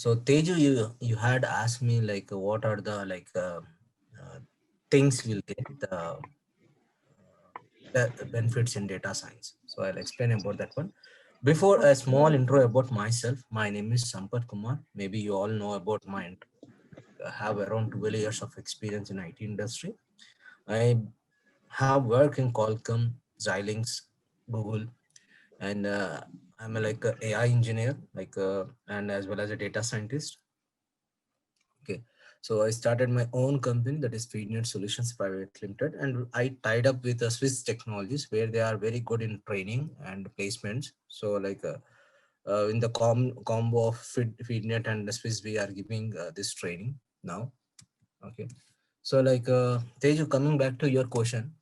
So Teju, you had asked me like what are the uh, things we'll get the benefits in data science. So I'll explain about that one. Before a Okay. small intro about myself, my name is Sampath Kumar. Maybe you all know about my I have around 12 years of experience in IT industry. I have worked in Qualcomm, Xilinx, Google, and I'm like a AI engineer, and as well as a data scientist. Okay. So I started my own company that is FeedNet Solutions Private Limited, and I tied up with Swiss Technologies where they are very good in training and placements. So in the combo of FeedNet and the Swiss, we are giving this training now. Okay. So Teju, coming back to your question,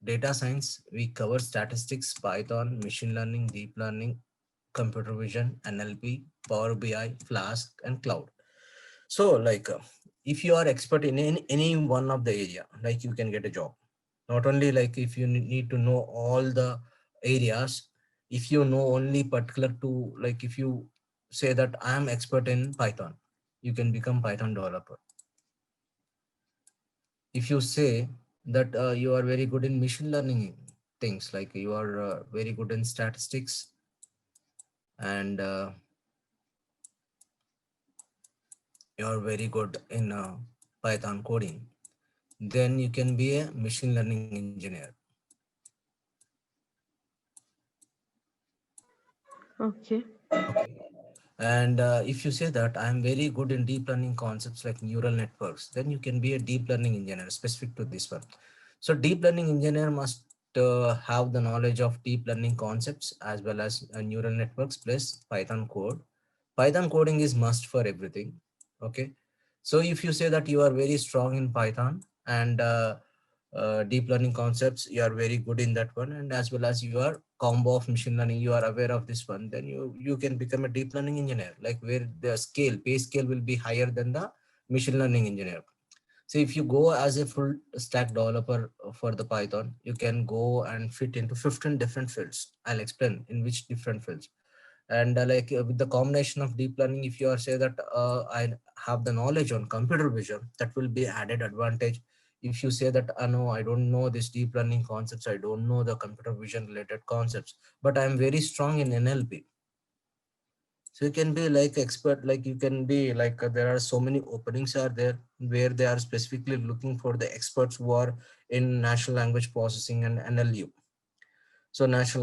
data science, we cover statistics, Python, machine learning, deep learning, computer vision, NLP, Power BI, Flask, and cloud. So if you are expert in any one of the area, like you can get a job. Not only like if you need to know all the areas, if you know only particular to like if you say that I am expert in Python, you can become Python developer. If you say that you are very good in machine learning things, like you are very good in statistics and you are very good in Python coding, then you can be a machine learning engineer. Okay. Okay. And if you say that I am very good in deep learning concepts like neural networks, then you can be a deep learning engineer specific to this one. So deep learning engineer must have the knowledge of deep learning concepts as well as neural networks plus Python code. Python coding is must for everything. Okay. So if you say that you are very strong in Python and deep learning concepts, you are very good in that one, and as well as you are combo of machine learning, you are aware of this one, then you can become a deep learning engineer, like where the pay scale will be higher than the machine learning engineer. So if you go as a full stack developer for the Python, you can go and fit into 15 different fields. I'll explain in which different fields. And with the combination of deep learning, if you are say that I have the knowledge on computer vision, that will be added advantage. If you say that no, I don't know this deep learning concepts, I don't know the computer vision related concepts, but I am very strong in NLP, so you can be like expert, like you can be like there are so many openings are there where they are specifically looking for the experts who are in natural language processing and NLU. So natural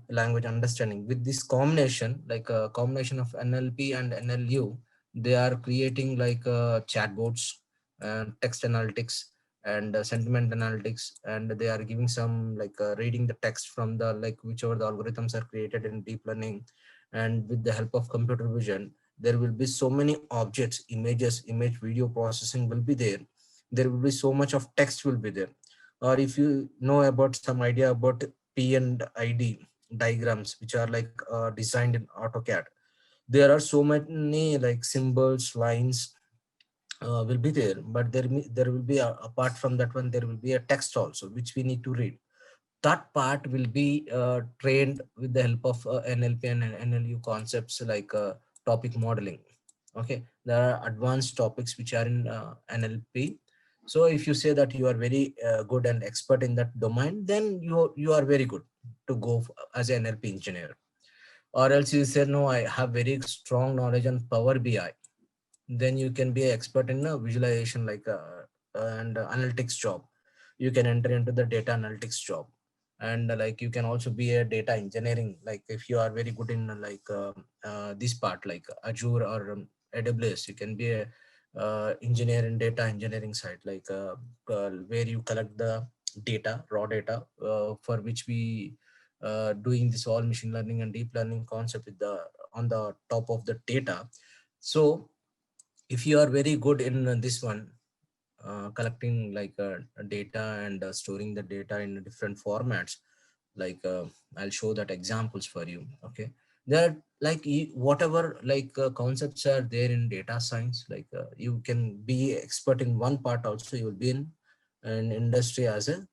language understanding, with this combination, like a combination of NLP and NLU, they are creating chatbots and text analytics and sentiment analytics, and they are giving some reading the text from the like whichever the algorithms are created in deep learning, and with the help of computer vision, there will be so many objects, images, image video processing will be there. There will be so much of text will be there. Or if you know about some idea about P and ID diagrams, which are designed in AutoCAD, there are so many like symbols, lines will be there, but there will be apart from that one, there will be a text also which we need to read. That part will be trained with the help of NLP and NLU concepts like topic modeling. Okay, there are advanced topics which are in NLP. So if you say that you are very good and expert in that domain, then you are very good to go as an NLP engineer. Or else you say no, I have very strong knowledge on Power BI, then you can be an expert in a visualization and analytics job. You can enter into the data analytics job, and you can also be a data engineering, like if you are very good in this part like Azure or AWS, you can be a engineer in data engineering side, where you collect the data, raw data, for which we doing this all machine learning and deep learning concept with the on the top of the data. So if you are very good in this one, collecting data and storing the data in different formats, like I'll show that examples for you. Okay, there are whatever concepts are there in data science, you can be expert in one part, also you will be in an industry as a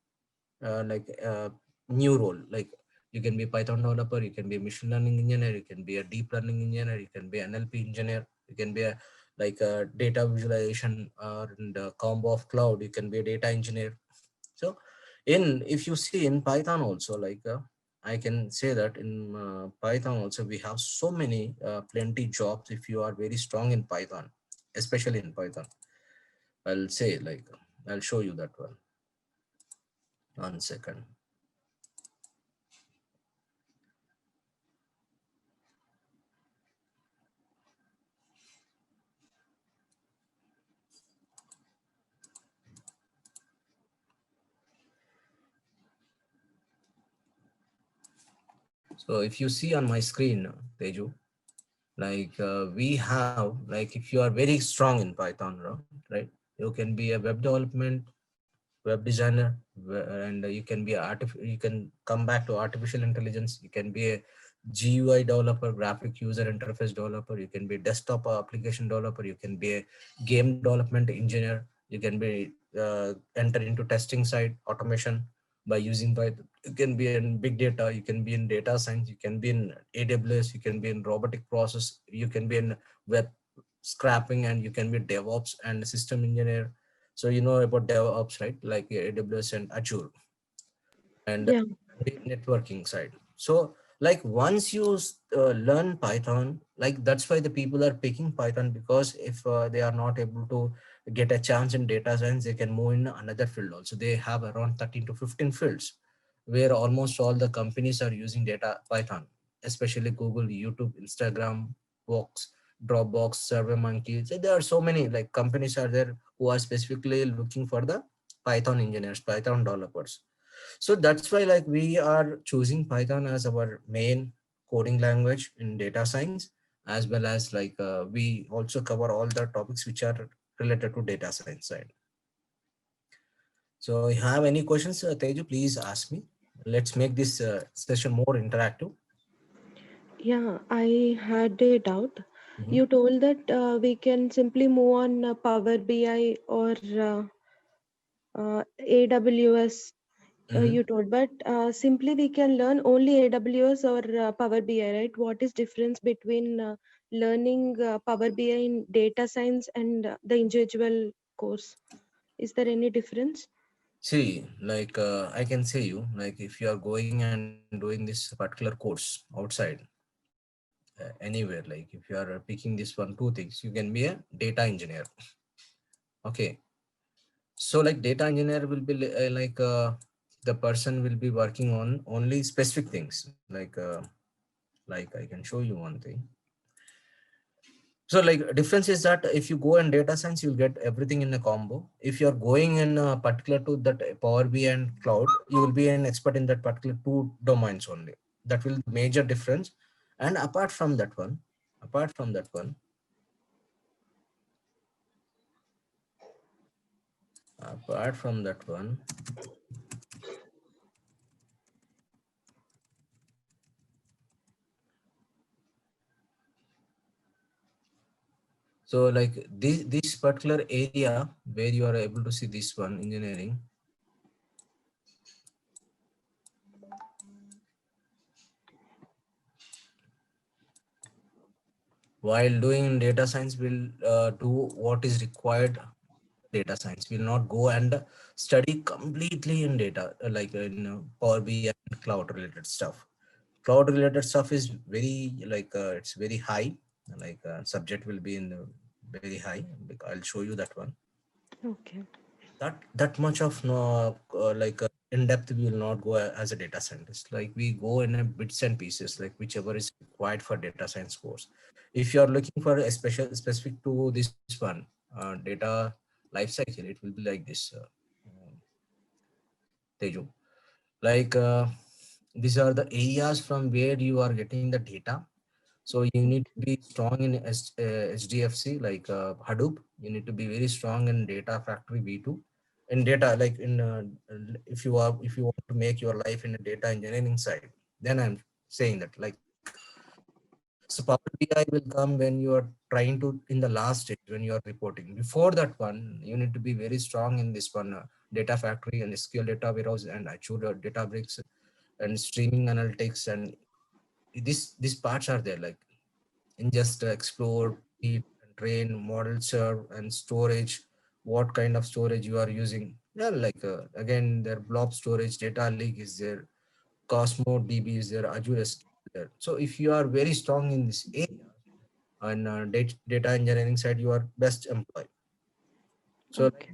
new role, like You can be a Python developer, you can be a machine learning engineer, you can be a deep learning engineer, you can be an NLP engineer, you can be a like a data visualization and a combo of cloud, you can be a data engineer. So in if you see in Python also, like I can say that in Python also we have so many plenty jobs if you are very strong in Python, especially in Python. I'll say like I'll show you that one. 1 second. So if you see on my screen, Teju, like we have, like if you are very strong in Python, right? You can be a web development, web designer, and you can be you can come back to artificial intelligence. You can be a GUI developer, graphic user interface developer. You can be a desktop application developer. You can be a game development engineer. You can be enter into testing side automation by using Python. You can be in big data. You can be in data science. You can be in AWS. You can be in robotic process. You can be in web scrapping, and you can be DevOps and system engineer. So you know about DevOps, right? Like AWS and Azure, and Yeah. networking side. So like once you learn Python, like that's why the people are picking Python, because if they are not able to get a chance in data science, they can move in another field also. They have around 13 to 15 fields where almost all the companies are using data Python, especially Google, YouTube, Instagram, Box, Dropbox, SurveyMonkey. So there are so many like companies are there who are specifically looking for the Python engineers, Python developers. So that's why like we are choosing Python as our main coding language in data science, as well as like we also cover all the topics which are related to data science side. So if you have any questions, Teju, please ask me. Let's make this session more interactive. Yeah, I had a doubt. Mhm. You told that we can simply move on Power BI or AWS. Mhm. You told, but simply we can learn only AWS or Power BI, right? What is difference between learning Power BI in data science and the individual course? Is there any difference? See, like I can say you, like if you are going and doing this particular course outside, anywhere, like if you are picking this one, two things, you can be a data engineer. Okay. So like data engineer will be the person will be working on only specific things. Like I can show you one thing. So like difference is that if you go in data science, you'll get everything in a combo. If you're going in particular to that Power BI and cloud, you will be an expert in that particular two domains only. That will major difference. And apart from that one, apart from that one, so like this particular area where you are able to see this one engineering, while doing data science will do what is required. Data science will not go and study completely in data like in Power BI and cloud related stuff. Cloud related stuff is very like it's very high, like subject will be in very high. I'll show you that one. Okay. That much of no like in depth we will not go as a data scientist. Like we go in a bits and pieces, like whichever is required for data science course. If you are looking for a special specific to this one, data life cycle, it will be like this, Teju. Like these are the areas from where you are getting the data. So you need to be strong in HDFC, like Hadoop. You need to be very strong in Data Factory V2. In data, like in if you want to make your life in a data engineering side, then I'm saying that like so Power BI will come when you are trying to in the last stage when you are reporting. Before that one, you need to be very strong in this one Data Factory and SQL Data Warehouse and Azure Databricks and streaming analytics, and these parts are there, like ingest, explore, feed, and train, model, serve, and storage. What kind of storage you are using? Yeah, like again, their blob storage, data lake is there, Cosmo DB is there, Azure SQL is there. So if you are very strong in this area, and data engineering side, you are best employed. So like Okay.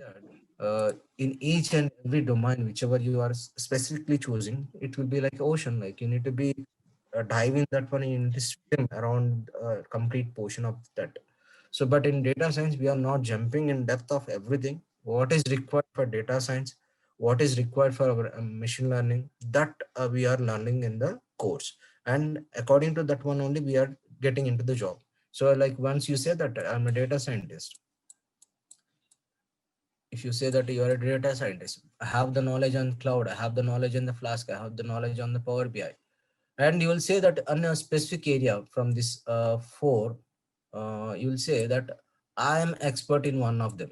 that, in each and every domain, whichever you are specifically choosing, it will be like ocean. Like you need to be dive in that one, you need to swim around a complete portion of that. So, but in data science, we are not jumping in depth of everything. What is required for data science? What is required for our machine learning? That we are learning in the course, and according to that one only, we are getting into the job. So, like once you say that I'm a data scientist, if you say that you are a data scientist, I have the knowledge on cloud, I have the knowledge in the Flask, I have the knowledge on the Power BI, and you will say that on a specific area from this four, you will say that I am expert in one of them,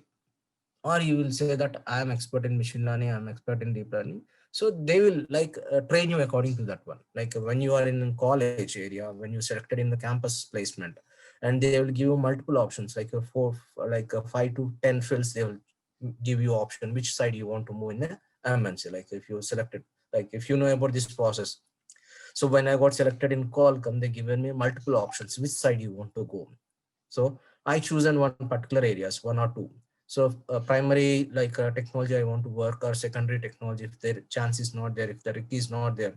or you will say that I am expert in machine learning, I'm expert in deep learning. So they will like train you according to that one. Like when you are in college area, when you selected in the campus placement, and they will give you multiple options, like a four, like a 5 to 10 fields. They will give you option which side you want to move in the MNC. Like if you selected, like if you know about this process. So when I got selected in Qualcomm, they given me multiple options which side you want to go. So I choose in one particular areas, one or two. So primary like technology I want to work, or secondary technology, if their chance is not there, if the RIC is not there,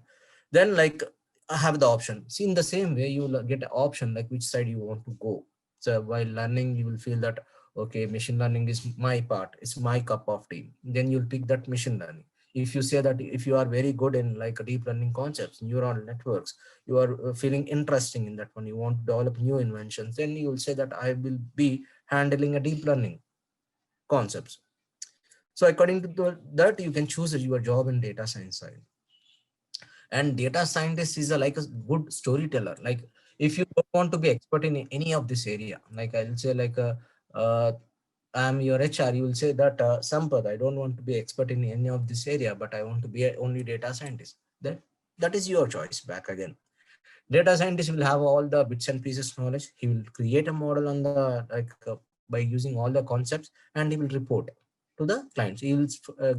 then like I have the option. See, in the same way, you will get an option like which side you want to go. So while learning, you will feel that okay, machine learning is my part, it's my cup of tea. Then you'll pick that machine learning. If you say that if you are very good in like deep learning concepts, neural networks, you are feeling interesting in that one, you want to develop new inventions, then you will say that I will be handling a deep learning concepts. So according to that, you can choose your job in data science side. And data scientist is a, like a good storyteller. Like if you don't want to be expert in any of this area, like I'll say like uh, I'm your HR, you will say that Sampad, I don't want to be expert in any of this area, but I want to be only data scientist. That is your choice. Back again, data scientist will have all the bits and pieces knowledge. He will create a model on the like by using all the concepts, and he will report to the clients. He will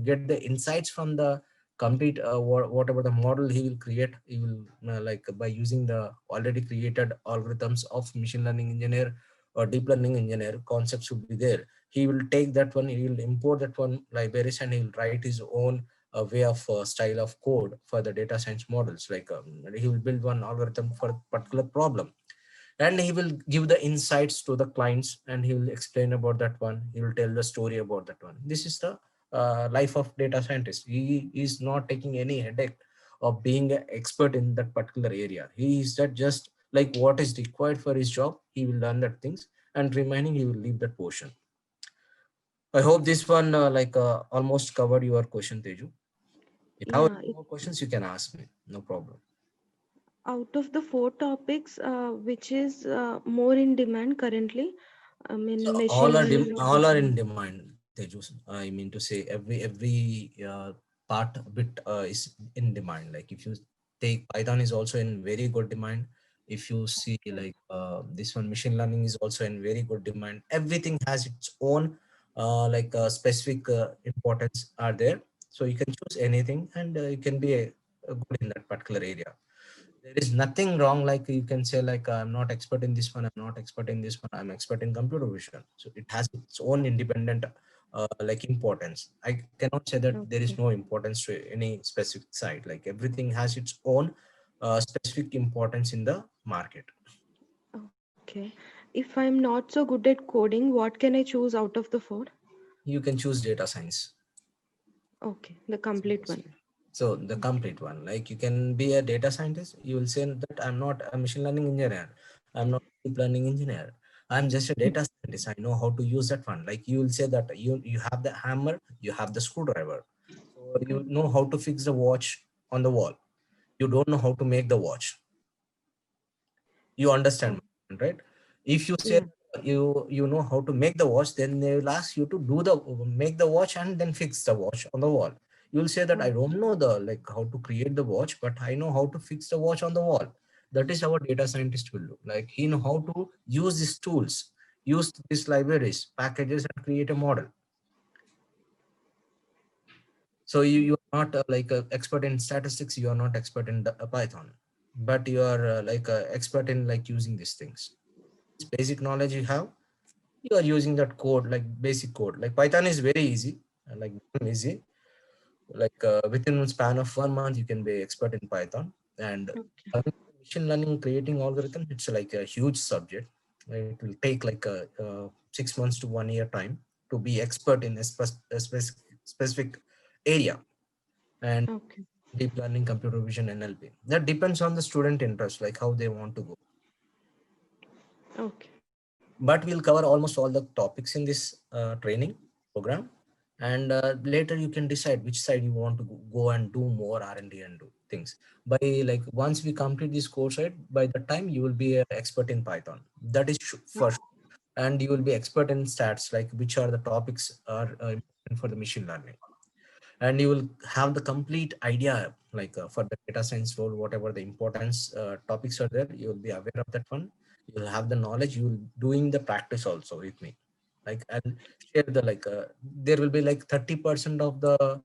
get the insights from the complete whatever the model he will create. He will like by using the already created algorithms of machine learning engineer or deep learning engineer, concepts should be there. He will take that one, he will import that one libraries, and he will write his own a way of style of code for the data science models. Like he will build one algorithm for a particular problem, and he will give the insights to the clients, and he will explain about that one. He will tell the story about that one. This is the life of data scientist. He is not taking any headache of being an expert in that particular area. He is that just like what is required for his job. He will learn that things, and remaining he will leave that portion. I hope this one almost covered your question, Teju. If you have Yeah, any more questions, you can ask me. No problem. out of the four topics, which is more in demand currently? I So mean, machine learning or all deep are in learning. demand, Teju. I mean to say every part bit is in demand. Like if you take Python is also in very good demand. If you see Okay. like this one, machine learning is also in very good demand. Everything has its own specific importance are there. So you can choose anything, and you can be a good in that particular area. There is nothing wrong. Like you can say like I'm not expert in this one, I'm not expert in this one, I'm expert in computer vision. So it has its own independent like importance. I cannot say that there is Okay. no importance to any specific side. Like everything has its own specific importance in the market. Okay. If I'm not so good at coding, what can I choose out of the four? You can choose data science. Okay, the complete Simplest one. way. So the Okay. complete one, like you can be a data scientist. You will say that I'm not a machine learning engineer. I'm not a deep learning engineer. I'm just a data scientist. I know how to use that one. Like you will say that you have the hammer, you have the screwdriver. So you Okay. know how to fix the watch on the wall. You don't know how to make the watch. You understand, Oh, right? If you say yeah. you know how to make the watch, then they will ask you to do the make the watch and then fix the watch on the wall. You will say that I Oh, don't know the like how to create the watch, but I know how to fix the watch on the wall. That is how a data scientist will do. Like he know how to use these tools, use these libraries, packages, and create a model. So you are not like a expert in statistics, you are not expert in Python, but you are like a expert in like using these things. This basic knowledge you have, you are using that code, like basic code. Like Python is very easy, like easy. Like within a span of 1 month, you can be expert in Python. And okay. machine learning, creating algorithm, it's like a huge subject. It will take like 6 months to 1 year time to be expert in a specific area. And Okay. deep learning, computer vision, NLP. That depends on the student interest, like how they want to go. Okay. But we'll cover almost all the topics in this training program. And later you can decide which side you want to go and do more R&D and do things. By like once we complete this course, right, by the time you will be an expert in Python. That is for sure. And you will be expert in stats, like which are the topics are important for the machine learning, and you will have the complete idea like for the data science role, whatever the importance topics are there, you will be aware of that one. You will have the knowledge, you will doing the practice also with me. Like I'll share the like there will be like 30% of the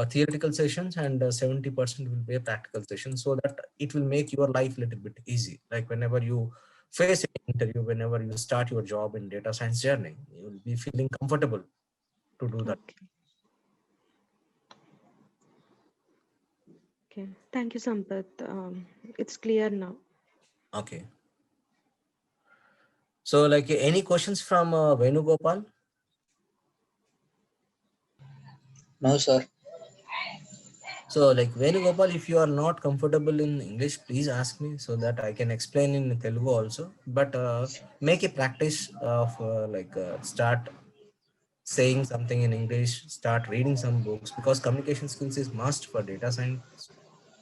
theoretical sessions, and 70% will be a practical session, so that it will make your life a little bit easy. Like whenever you face an interview, whenever you start your job in data science journey, you will be feeling comfortable to do that. Okay. Okay. Thank you, Sampath. It's clear now. Okay. So, like, any questions from Venugopal? No, sir. So, like, Venugopal, if you are not comfortable in English, please ask me so that I can explain in Telugu also. But make a practice of start saying something in English, start reading some books, because communication skills is must for data science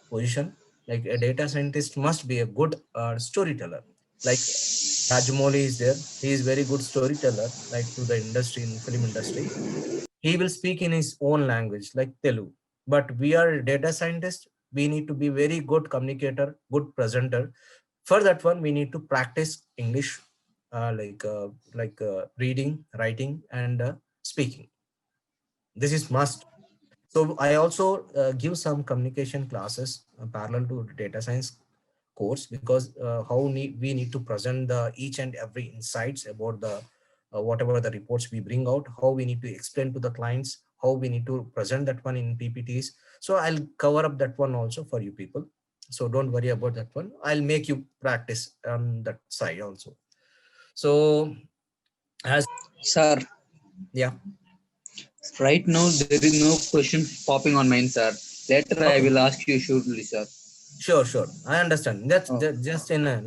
position. Like a data scientist must be a good storyteller. Like Rajmouli is there, he is very good storyteller. Like to the industry, in film industry, he will speak in his own language like Telugu. But we are data scientists. We need to be very good communicator, good presenter. For that one, we need to practice English, reading, writing, and speaking. This is must. So I also give some communication classes parallel to data science course, because we need to present the each and every insights about the whatever the reports we bring out, how we need to explain to the clients, how we need to present that one in PPTs. So I'll cover up that one also for you people. So don't worry about that one. I'll make you practice on that side also. So as Sir, yeah, right now there is no question popping on mine, sir. Later I okay. will ask you surely, sir. Sure, sure. I understand. That's Oh, just in a,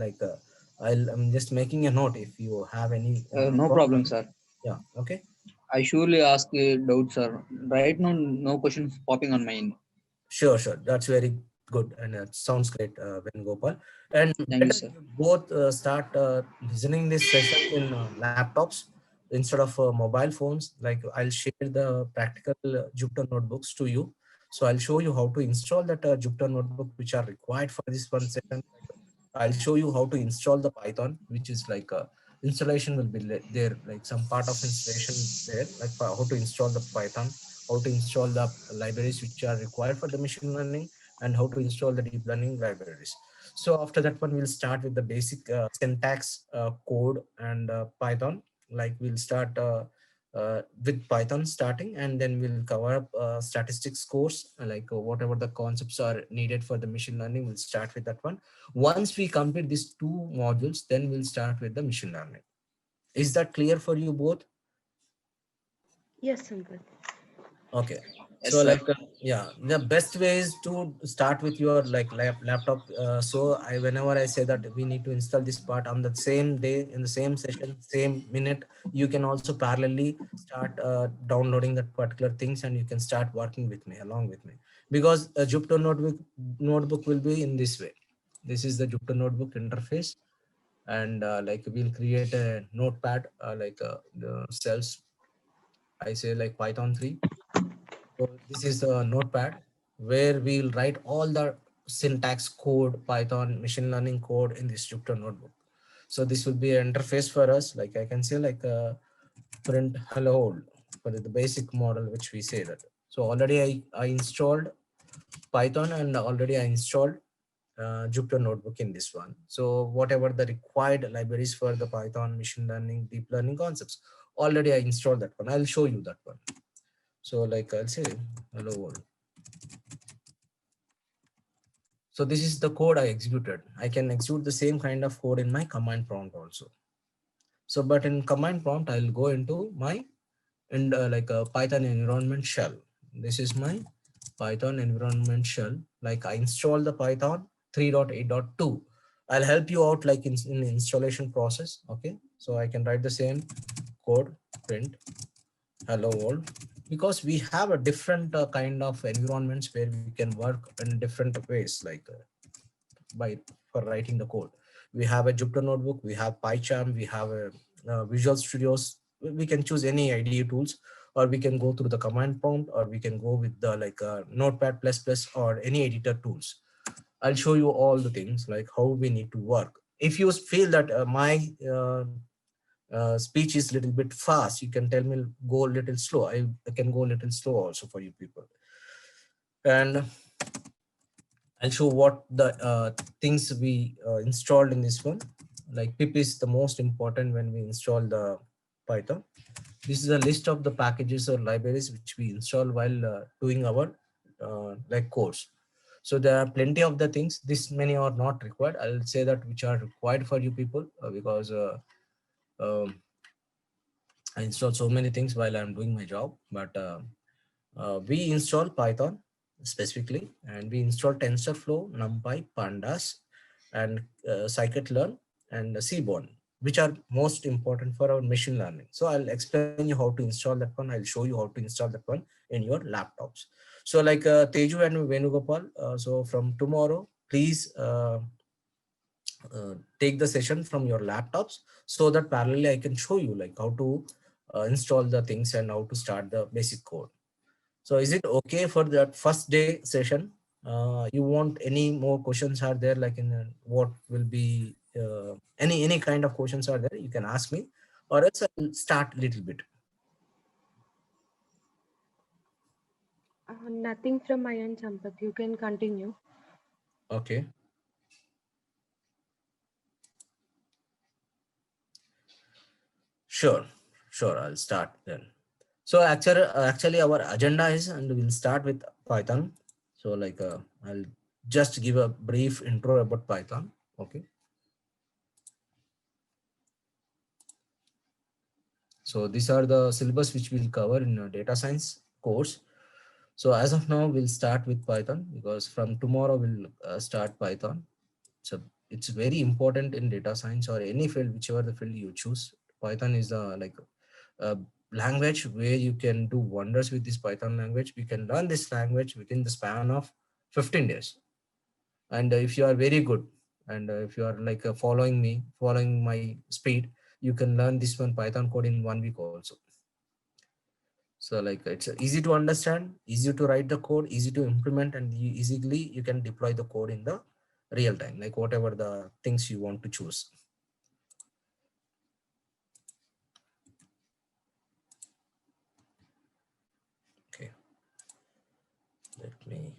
I'm just making a note if you have any no problem, problem. sir. Yeah. Okay. I surely ask a doubt, sir. Right now, no questions popping on mine. Sure, sure. That's very good, and it sounds great, Venugopal. And Thank you, better sir. you both start listening these sessions in laptops instead of mobile phones. Like I'll share the practical Jupyter notebooks to you. So I'll show you how to install that Jupyter notebook, which are required for this one session. I'll show you how to install the Python, which is like installation will be there, like some part of installation there, like how to install the Python, how to install the libraries which are required for the machine learning, and how to install the deep learning libraries. So after that one, we'll start with the basic syntax code and Python. Like we'll start with Python starting, and then we'll cover up statistics course, whatever the concepts are needed for the machine learning, we'll start with that one. Once we complete these two modules, then we'll start with the machine learning. Is that clear for you both? Yes, Sampath. Okay. Yes, So sir. yeah, the best way is to start with your like laptop. So whenever I say that we need to install this part on the same day, in the same session, same minute, you can also parallelly start downloading that particular things, and you can start working with me, along with me. Because a Jupyter notebook will be in this way. This is the Jupyter notebook interface, and like we'll create a notepad, the cells. I say like Python 3, So this is the notepad where we will write all the syntax code, Python, machine learning code in this Jupyter notebook. So this will be an interface for us. Like I can say like print hello world for the basic model, which we say that. So already I installed Python and already I installed Jupyter notebook in this one. So whatever the required libraries for the Python, machine learning, deep learning concepts, already I installed that one. I'll show you that one. So like I'll say hello world. So this is the code I executed. I can execute the same kind of code in my command prompt also. So, but in command prompt, I'll go into my like a Python environment shell. This is my Python environment shell. Like I install the Python 3.8.2. I'll help you out like in installation process. Okay. So I can write the same code print hello world, because we have a different kind of environments where we can work in different ways, like by for writing the code. We have a Jupyter notebook, we have PyCharm, we have a Visual Studios. We can choose any IDE tools, or we can go through the command prompt, or we can go with the like Notepad plus plus or any editor tools. I'll show you all the things like how we need to work. If you feel that my speech is a little bit fast, you can tell me go a little slow. I can go a little slow also for you people. And I'll show what the things we installed in this one. Like pip is the most important when we install the Python. This is a list of the packages or libraries which we install while doing our like course. So there are plenty of the things. This many are not required. I'll say that which are required for you people because um, I install so many things while I'm doing my job. But we install Python specifically, and we install TensorFlow, NumPy, Pandas, and scikit-learn and Seaborn, which are most important for our machine learning. So I'll explain you how to install that one. I'll show you how to install that one in your laptops. So like Teju and Venugopal, so from tomorrow, please take the session from your laptops so that parallelly I can show you like how to install the things and how to start the basic code. So is it okay for that first day session? You want any more questions are there, like in what will be any kind of questions are there, you can ask me, or else I'll start a little bit. Nothing from my end, Sampath. You can continue. Okay. Sure, sure. I'll start then. So actually our agenda is, and we'll start with Python. So like I'll just give a brief intro about Python. Okay. So these are the syllabus which we'll cover in a data science course. So as of now, we'll start with Python because from tomorrow we'll start Python. So it's very important in data science or any field, whichever the field you choose. Python is the like a language where you can do wonders with this Python language. We can learn this language within the span of 15 days. And if you are very good, and if you are like following me, following my speed, you can learn this one Python code in 1 week also. So like it's easy to understand, easy to write the code, easy to implement, and easily you can deploy the code in the real time, like whatever the things you want to choose. Okay, let me.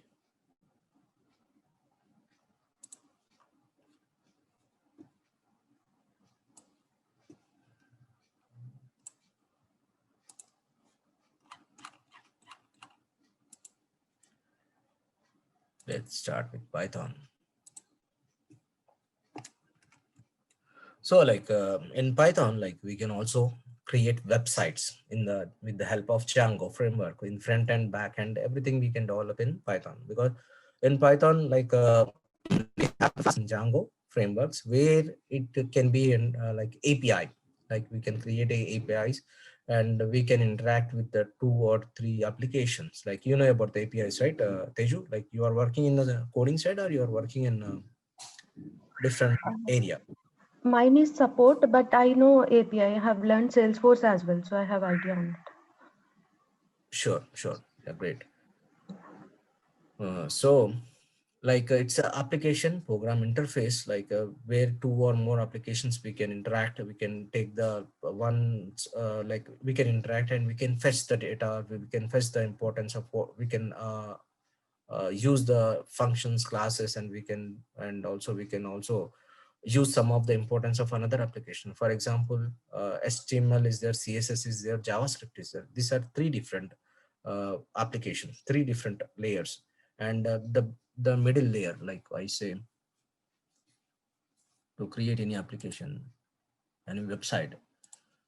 Let's start with Python. So like in Python, like we can also create websites in the with the help of Django framework in front end, back end, everything we can develop in Python, because in Python like we have Django frameworks where it can be in like API, like we can create APIs and we can interact with the 2 or 3 applications. Like you know about the APIs, right, Teju? Like you are working in the coding side or you are working in a different area? Mine is support, but I know API. I have learned Salesforce as well, so I have idea on it. Sure, sure. Yeah, great. So like it's an application program interface, like where two or more applications we can interact. We can take the one, like we can interact and we can fetch the data. We can fetch the importance of what we can use the functions, classes, and we can, and also we can also use some of the importance of another application. For example, HTML is there, CSS is there, JavaScript is there. These are three different applications, three different layers. And the middle layer, like I say, to create any application, any website.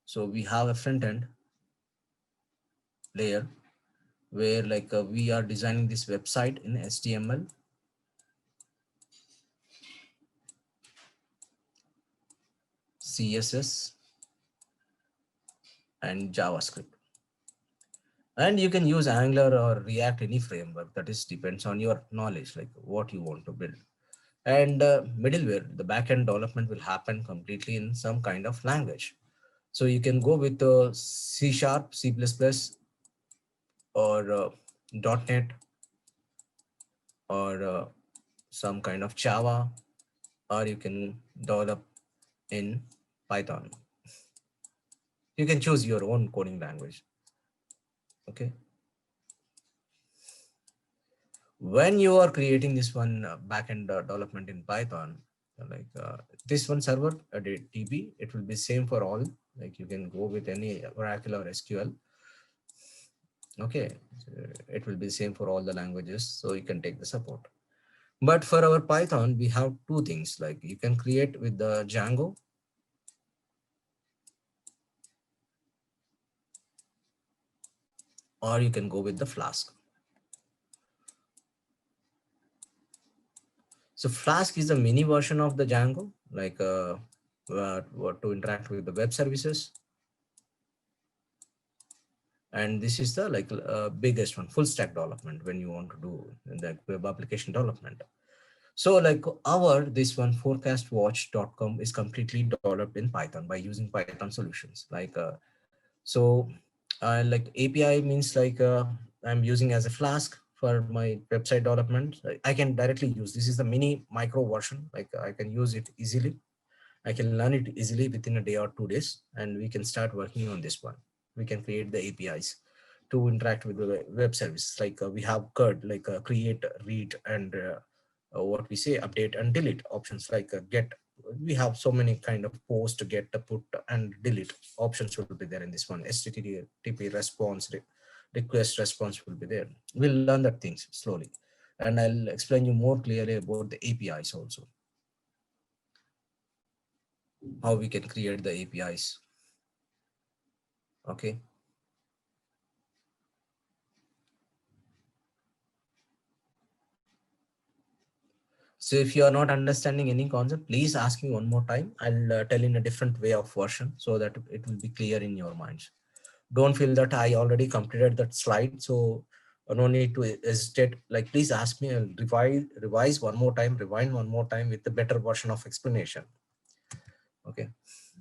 So we have a front end layer where like we are designing this website in HTML, CSS, and JavaScript. And you can use Angular or React, any framework. That is depends on your knowledge, like what you want to build. And middleware, the backend development will happen completely in some kind of language. So you can go with C Sharp, C++, or .NET, or some kind of Java, or you can develop in Python. You can choose your own coding language. Okay. When you are creating this one backend development in Python, like this one server, DB, it will be same for all. Like you can go with any Oracle or SQL. Okay, so it will be same for all the languages, so you can take the support. But for our Python, we have two things, like you can create with the Django, or you can go with the Flask. So Flask is a mini version of the Django, like to interact with the web services. And this is the like biggest one, full stack development, when you want to do the web application development. So like our this one forecastwatch.com is completely developed in Python by using Python solutions. Like so like API means like I'm using as a Flask for my website development. I can directly use, this is the mini micro version, like I can use it easily. I can learn it easily within a day or 2 days, and we can start working on this one. We can create the APIs to interact with the web service. Like we have CURD, like create, read, and what we say, update and delete options. Like get, we have so many kind of post, get, put, and delete options will be there in this one. HTTP response, request response will be there. We'll learn that things slowly, and I'll explain you more clearly about the APIs also, how we can create the APIs. Okay. So if you are not understanding any concept, please ask me one more time. I'll tell in a different way of version so that it will be clear in your minds. Don't feel that I already completed that slide, so no need to hesitate. Like please ask me, I'll revise one more time, rewind one more time with the better version of explanation. Okay.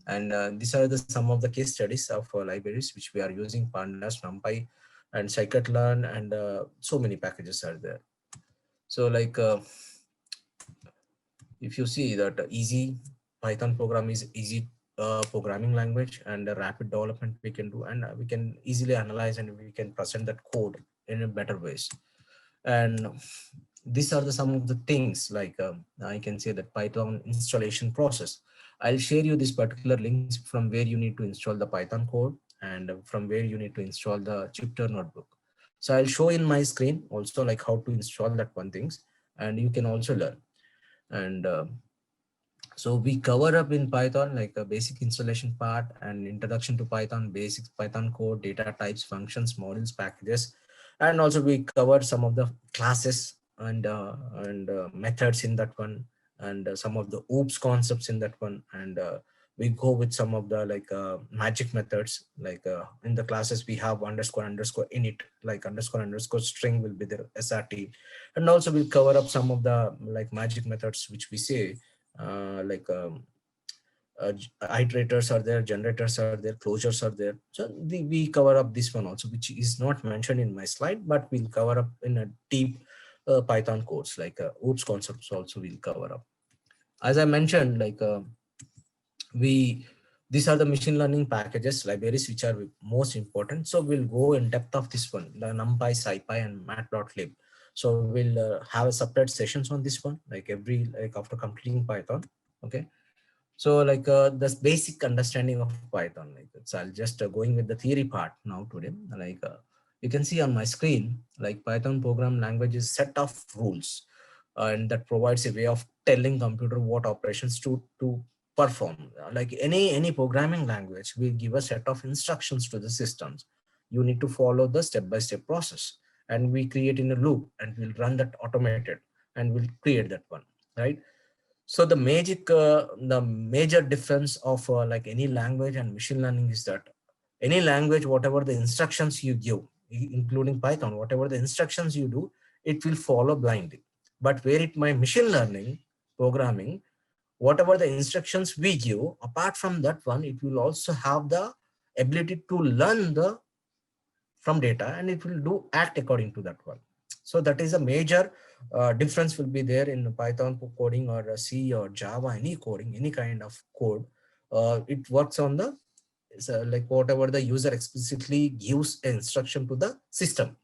And these are the some of the case studies of libraries which we are using: Pandas, NumPy, and scikit-learn, and so many packages are there. So like if you see that easy Python program is easy programming language, and a rapid development we can do, and we can easily analyze and we can present that code in a better ways. And these are the some of the things, like I can say that Python installation process. I'll share you this particular links from where you need to install the Python code, and from where you need to install the Jupyter notebook. So I'll show in my screen also like how to install that one things, and you can also learn. And so we cover up in Python like a basic installation part and introduction to Python, basics, Python code, data types, functions, models, packages, and also we covered some of the classes and methods in that one, and some of the OOPS concepts in that one, and we go with some of the like magic methods. Like in the classes we have underscore underscore init, like underscore underscore string will be there, SRT, and also we'll cover up some of the like magic methods which we say like iterators are there, generators are there, closures are there. So we cover up this one also, which is not mentioned in my slide, but we'll cover up in a deep Python course, like OOPS concepts also we'll cover up. As I mentioned, like we these are the machine learning packages, libraries, which are most important. So we'll go in depth of this one, the NumPy, SciPy, and Matplotlib. So we'll have a separate sessions on this one, like after completing Python. Okay. So like this basic understanding of Python, like so I'll just going with the theory part now today. Like you can see on my screen, like Python program language is set of rules, and that provides a way of telling computer what operations to perform. Like any programming language will give a set of instructions to the systems. You need to follow the step-by-step process, and we create in a loop, and we'll run that automated, and we'll create that one, right? So the major difference of like any language and machine learning is that any language, whatever the instructions you give, including Python, whatever the instructions you do, it will follow blindly. But where it my machine learning programming, whatever the instructions we give, apart from that one, it will also have the ability to learn the from data, and it will do act according to that one. So that is a major difference will be there in Python coding or C or Java, any coding, any kind of code. It works on the like whatever the user explicitly gives an instruction to the system.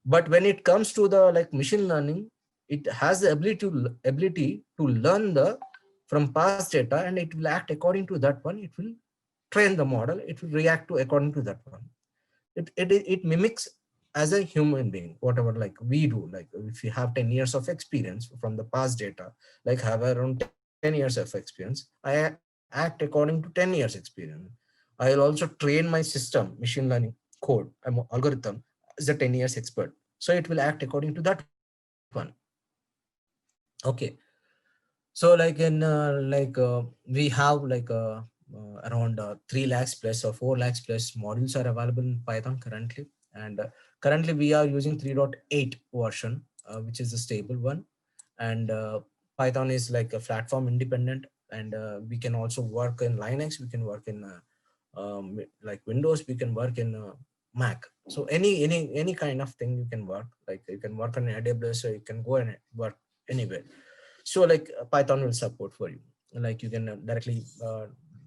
But when it comes to the like machine learning, it has the ability to learn the from past data, and it will act according to that one. It will train the model. It will react to according to that one. It mimics as a human being, whatever like we do. Like if you have 10 years of experience from the past data, like have around 10 years of experience, I act according to 10 years experience. I'll also train my system machine learning code, algorithm, as a 10 years expert, so it will act according to that one. Okay. So like in we have like around 3 lakhs plus or 4 lakhs plus modules are available in Python currently. And currently we are using 3.8 version, which is the stable one. And Python is like a platform independent, and we can also work in Linux, we can work in like Windows, we can work in Mac. So any kind of thing you can work, like you can work on AWS, or you can go and work anywhere. So like Python will support for you. Like you can directly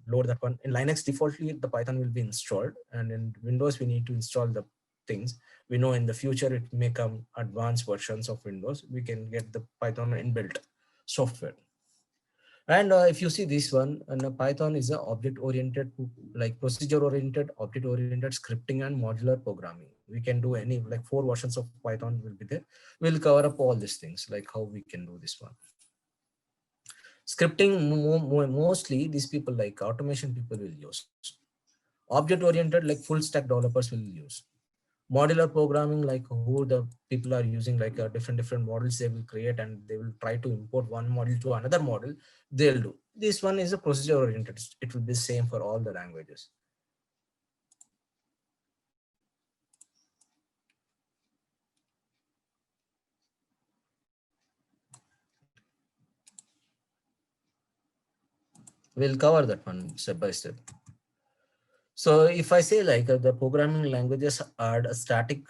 load that one. In Linux, defaultly the Python will be installed, and in Windows we need to install the things. We know in the future it may come advanced versions of Windows, we can get the Python inbuilt software. And if you see this one, and Python is a object oriented, like procedure oriented, object oriented scripting and modular programming. We can do any like 4 versions of Python will be there. We'll cover up all these things, like how we can do this one. Scripting, mostly these people like automation people will use. Object oriented, like full stack developers will use. Modular programming, like who the people are using, like different models they will create, and they will try to import one model to another model, they'll do. This one is a procedure oriented. It will be same for all the languages. We'll cover that one step by step. So if I say like the programming languages are a static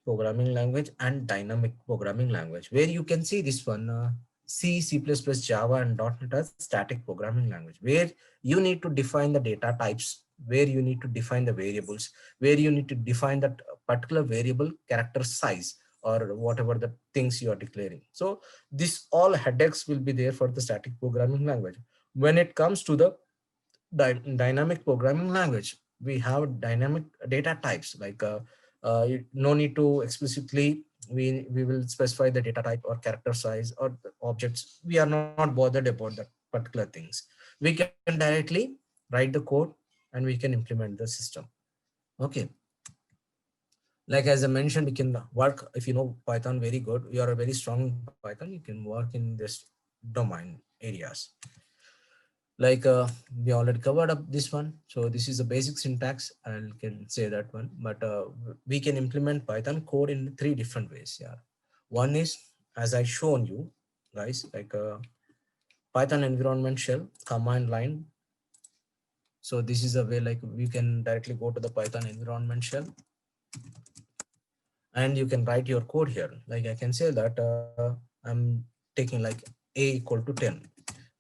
programming language and dynamic programming language, where you can see this one C, C++, Java, and .NET as static programming language, where you need to define the data types, where you need to define the variables, where you need to define that particular variable character size, or whatever the things you are declaring. So this all headaches will be there for the static programming language. When it comes to the dynamic programming language, we have dynamic data types, like no need to explicitly we will specify the data type or character size or the objects. We are not bothered about that particular things. We can directly write the code, and we can implement the system. Okay. Like as I mentioned, we can work, if you know Python very good, you are very strong in Python, you can work in this domain areas. Like we already covered up this one. So this is a basic syntax, I can say that one. But we can implement Python code in 3 different ways. Yeah, one is, as I shown you guys, like Python environment shell, command line, So this is a way like we can directly go to the Python environment shell and you can write your code here. Like I can say that I'm taking like a equal to 10.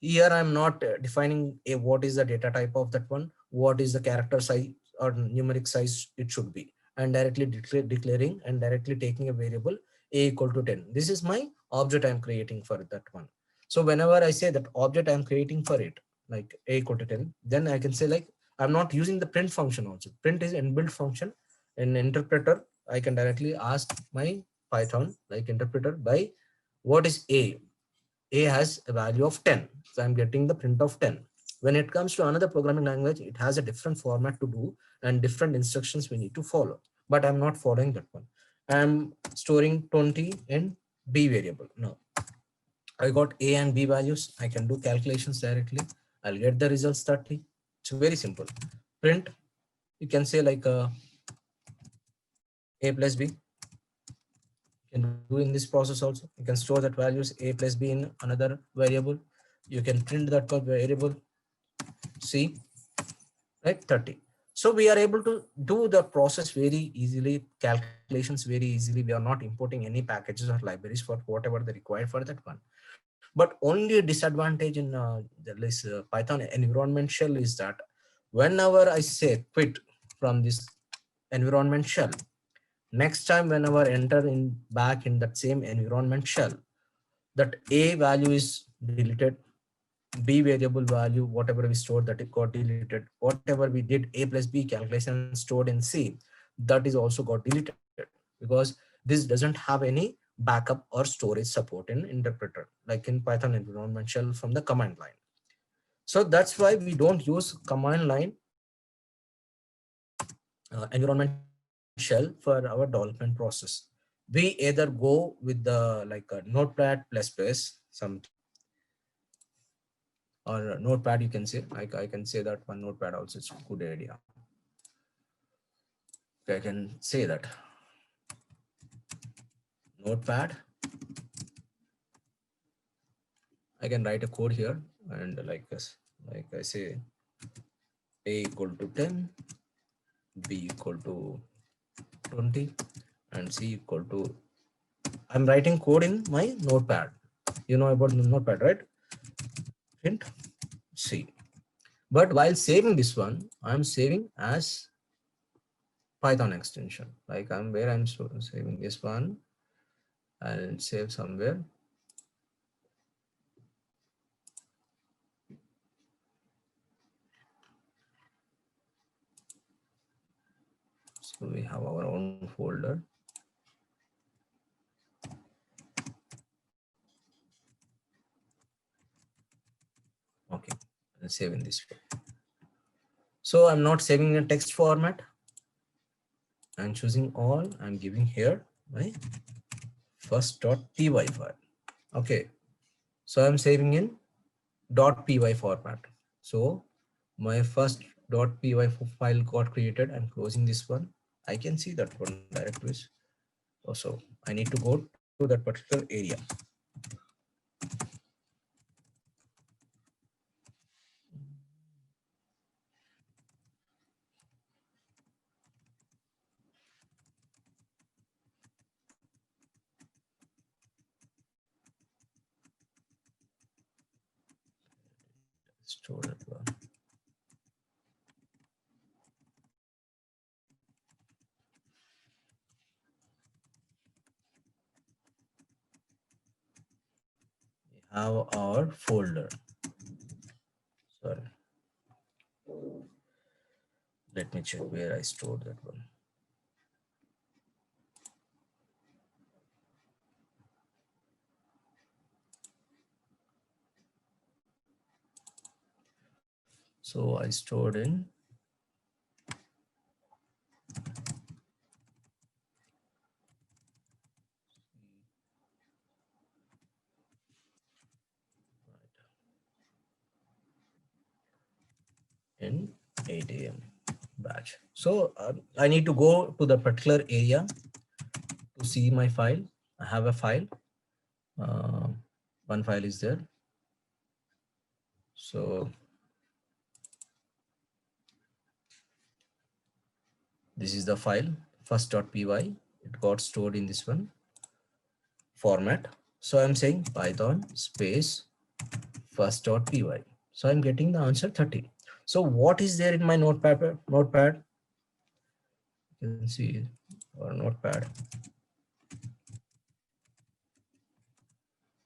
Here I'm not defining a what is the data type of that one, what is the character size or numeric size it should be, and directly declaring and directly taking a variable a equal to 10. This is my object I'm creating for that one. So whenever I say that object I'm creating for it, like a equal to 10, then I can say like I'm not using the print function also. Print is inbuilt function in interpreter. I can directly ask my Python like interpreter by what is a has a value of 10. So I'm getting the print of 10. When it comes to another programming language, it has a different format to do and different instructions we need to follow. But I'm not following that one. I'm storing 20 in B variable. Now I got A and B values. I can do calculations directly. I'll get the results 30. It's very simple. Print, you can say like A plus B. You can do in this process also. You can store that values A plus B in another variable. You can print that variable C, right? 30. So we are able to do the process very easily, calculations very easily. We are not importing any packages or libraries for whatever they required for that one. But only a disadvantage in this Python environment shell is that whenever I say quit from this environment shell, next time whenever enter in back in that same environment shell, that A value is deleted, B variable value, whatever we stored that it got deleted, whatever we did A plus B calculation stored in C, that is also got deleted because this doesn't have any backup or storage support in interpreter like in Python environment shell from the command line. So that's why we don't use command line environment shell for our development process. We either go with the like a notepad plus plus some or notepad, you can say. I can say that one notepad also is a good idea. Okay, I can say that notepad. I can write a code here and like this, like I say A equal to 10, B equal to 20, and C equal to, I'm writing code in my notepad. You know about the notepad, right? Print C. But while saving this one, I'm saving as Python extension. Like I'm where I'm saving this one. I'll save somewhere. So we have our own folder. Okay, I'll save in this way. So I'm not saving in text format. I'm choosing all. I'm giving here my first.py file. Okay, so I'm saving in .py format. So my first.py file got created. I'm closing this one. I can see that one directories. Also, I need to go to that particular area. Store that one. We have our folder. Sorry. Let me check where I stored that one. So I stored in in 8 a.m. batch. So I need to go to the particular area to see my file. I have a file. One file is there. So This is the file first.py. It got stored in this one format. So I'm saying Python space first.py. So I'm getting the answer 30. So what is there in my notepad? You can see or notepad.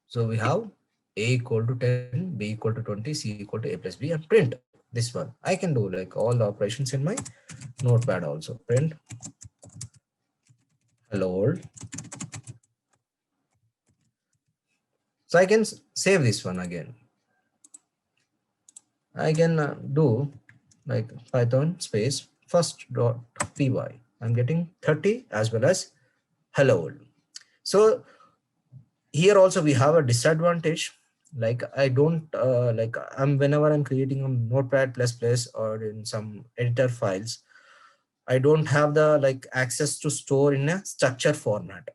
So we have a equal to 10, b equal to 20, c equal to a plus b, and print this one. I can do like all the operations in my notepad also. Print hello world. So I can save this one again. I can do like Python space first.py. I'm getting 30 as well as hello world. So here also we have a disadvantage. Like I don't like I'm whenever I'm creating a notepad plus plus or in some editor files, I don't have the like access to store in a structure format.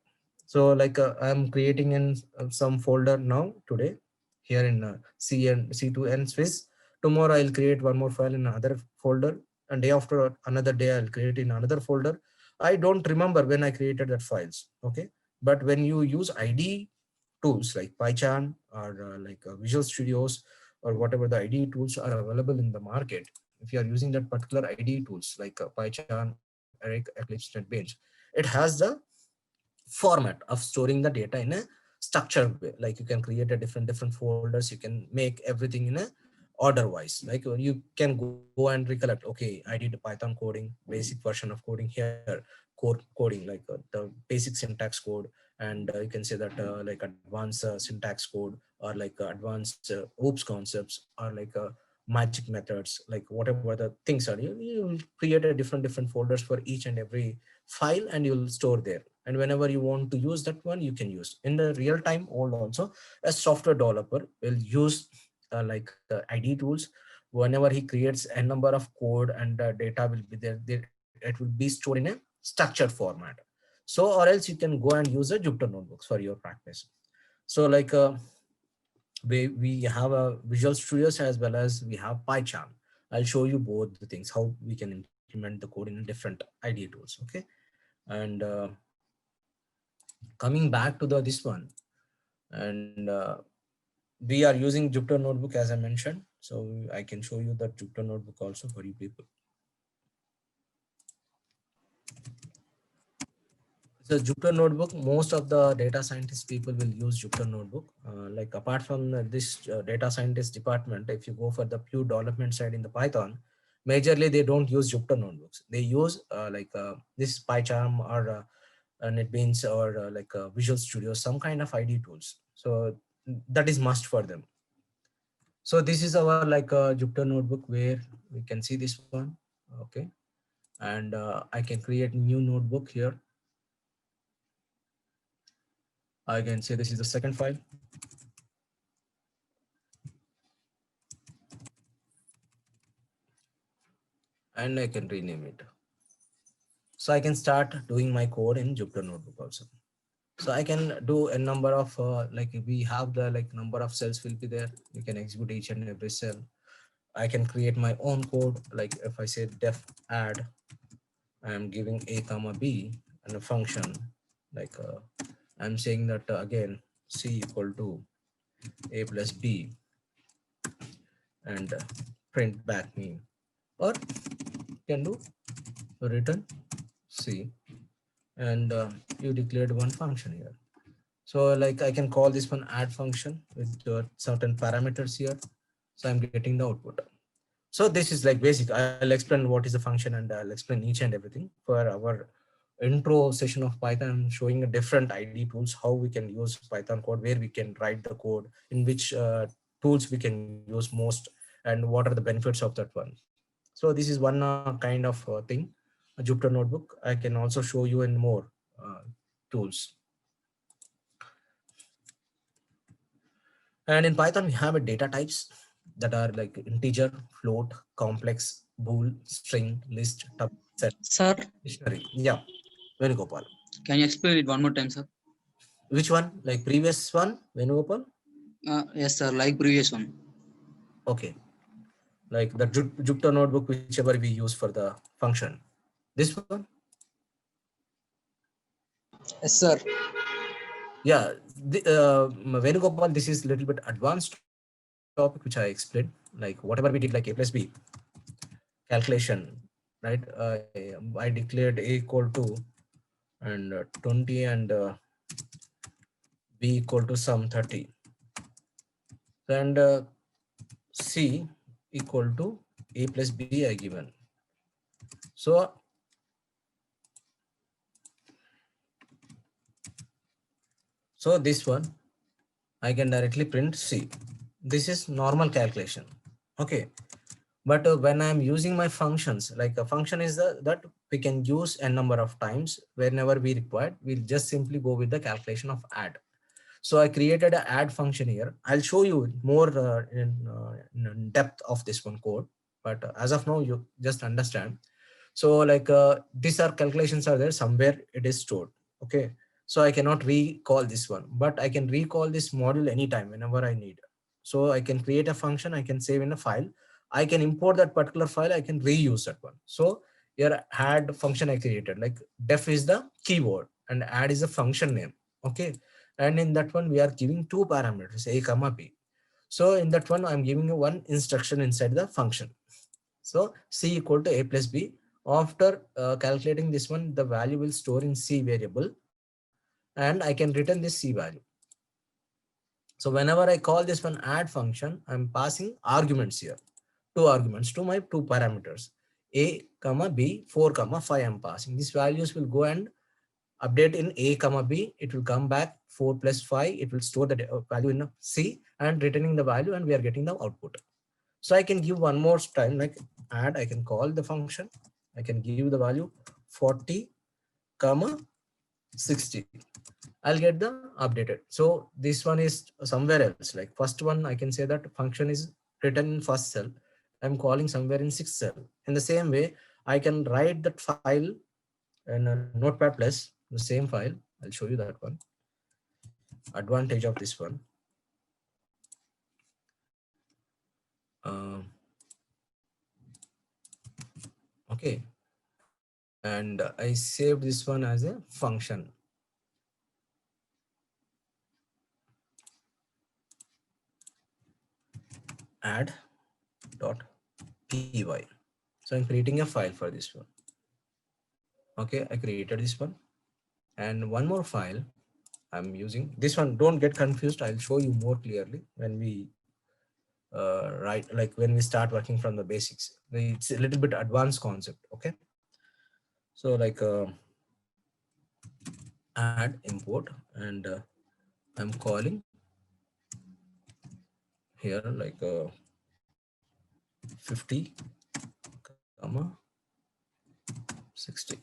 So like I'm creating in some folder now today here in C and C2 and Swiss. Tomorrow I'll create one more file in another folder, and day after another day I'll create in another folder. I don't remember when I created that files. Okay, but when you use IDE tools like PyCharm or Visual Studios or whatever the IDE tools are available in the market, if you are using that particular IDE tools like PyCharm, Eric, Eclipse, NetBeans, it has the format of storing the data in a structured way. Like you can create a different folders, you can make everything in a order wise. Like you can go and recollect, okay, I did Python coding, basic version of coding here, core coding, like the basic syntax code, and you can say that like advanced syntax code, or like advanced oops concepts, or like magic methods, like whatever the things are, you will create a different folders for each and every file, and you'll store there. And whenever you want to use that one, you can use in the real time. Or also a software developer will use IDE tools. Whenever he creates a number of code and data will be there, it will be stored in a structured format. So or else you can go and use a Jupyter notebooks for your practice. So like we have a Visual Studios as well as we have PyCharm. I'll show you both the things, how we can implement the code in different IDE tools. Okay, and coming back to the this one, and we are using Jupyter notebook as I mentioned, so I can show you that Jupyter notebook also for you people. So Jupyter notebook, most of the data scientist people will use Jupyter notebook. Like apart from this data scientist department, if you go for the pure development side in the Python, majorly they don't use Jupyter notebooks. They use this PyCharm or NetBeans or Visual Studio, some kind of IDE tools. So that is must for them. So this is our Jupyter notebook where we can see this one. Okay, and I can create new notebook here. I can say this is the second file. And I can rename it. So I can start doing my code in Jupyter notebook also. So I can do a number of we have the number of cells will be there. You can execute each and every cell. I can create my own code. Like if I say def add, I am giving a comma b and a function like I'm saying that again c equal to a plus b and print back me, or can do return c, and you declared one function here. So like I can call this one add function with certain parameters here. So I'm getting the output. So this is like basic. I'll explain what is the function and I'll explain each and everything. For our intro session of Python, showing a different IDE tools, how we can use Python code, where we can write the code, in which tools we can use most, and what are the benefits of that one. So this is one kind of thing, a Jupyter notebook. I can also show you in more tools. And in Python, we have a data types that are like integer, float, complex, bool, string, list, tuple, set, Sir, dictionary. Yeah, Venugopal. can you explain it one more time, sir? Which one? Like previous one, Venugopal? Yes, sir, like previous one. Okay. Like the Jupyter notebook, whichever we use for the function. This one? Yes, sir. Yeah, Venugopal, this is a little bit advanced topic which I explained, like whatever we did, like a plus b calculation, right? I declared a equal to and 20 and b equal to sum 30, and c equal to a plus b I given. So this one I can directly print C. This is normal calculation. Okay. But when I'm using my functions, like a function is that we can use a number of times whenever we require. We'll just simply go with the calculation of add. So I created an add function here. I'll show you more in depth of this one code. But as of now, you just understand. So like these are calculations are there somewhere it is stored. Okay. So I cannot recall this one, but I can recall this module anytime whenever I need. So I can create a function, I can save in a file. I can import that particular file, I can reuse that one. So your add function I created, like def is the keyword and add is a function name. Okay. And in that one, we are giving two parameters, a comma b. So in that one, I'm giving you one instruction inside the function. So c equal to a plus b. After calculating this one, the value will store in C variable and I can return this C value. So whenever I call this one add function, I'm passing arguments here, two arguments to my two parameters, a comma b, 4 comma 5 I'm passing. These values will go and update in a comma b. It will come back 4 plus 5. It will store the value in C and returning the value, and we are getting the output. So I can give one more time like add, I can call the function. I can give the value 40 comma 60. I'll get the updated. So this one is somewhere else. Like first one, I can say that function is written in first cell. I'm calling somewhere in sixth cell. In the same way, I can write that file in a Notepad Plus, the same file. I'll show you that one. Advantage of this one. Uh, okay. And I saved this one as a function. Add dot py. So I'm creating a file for this one. Okay, I created this one. And one more file I'm using. This one, don't get confused. I'll show you more clearly when we write, like when we start working from the basics. It's a little bit advanced concept. Okay. So like add import, and I'm calling here like 50 comma 60.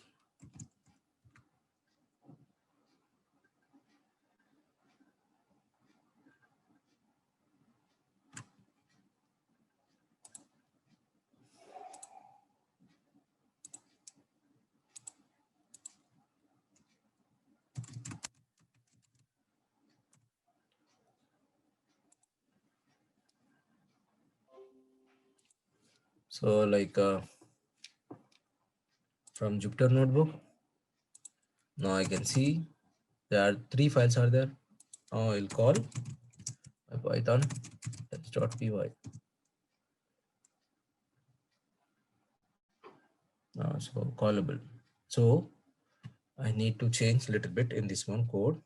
So like from Jupyter Notebook, now I can see there are three files are there. Now I'll call my Python test.py. So callable. So I need to change a little bit in this one code.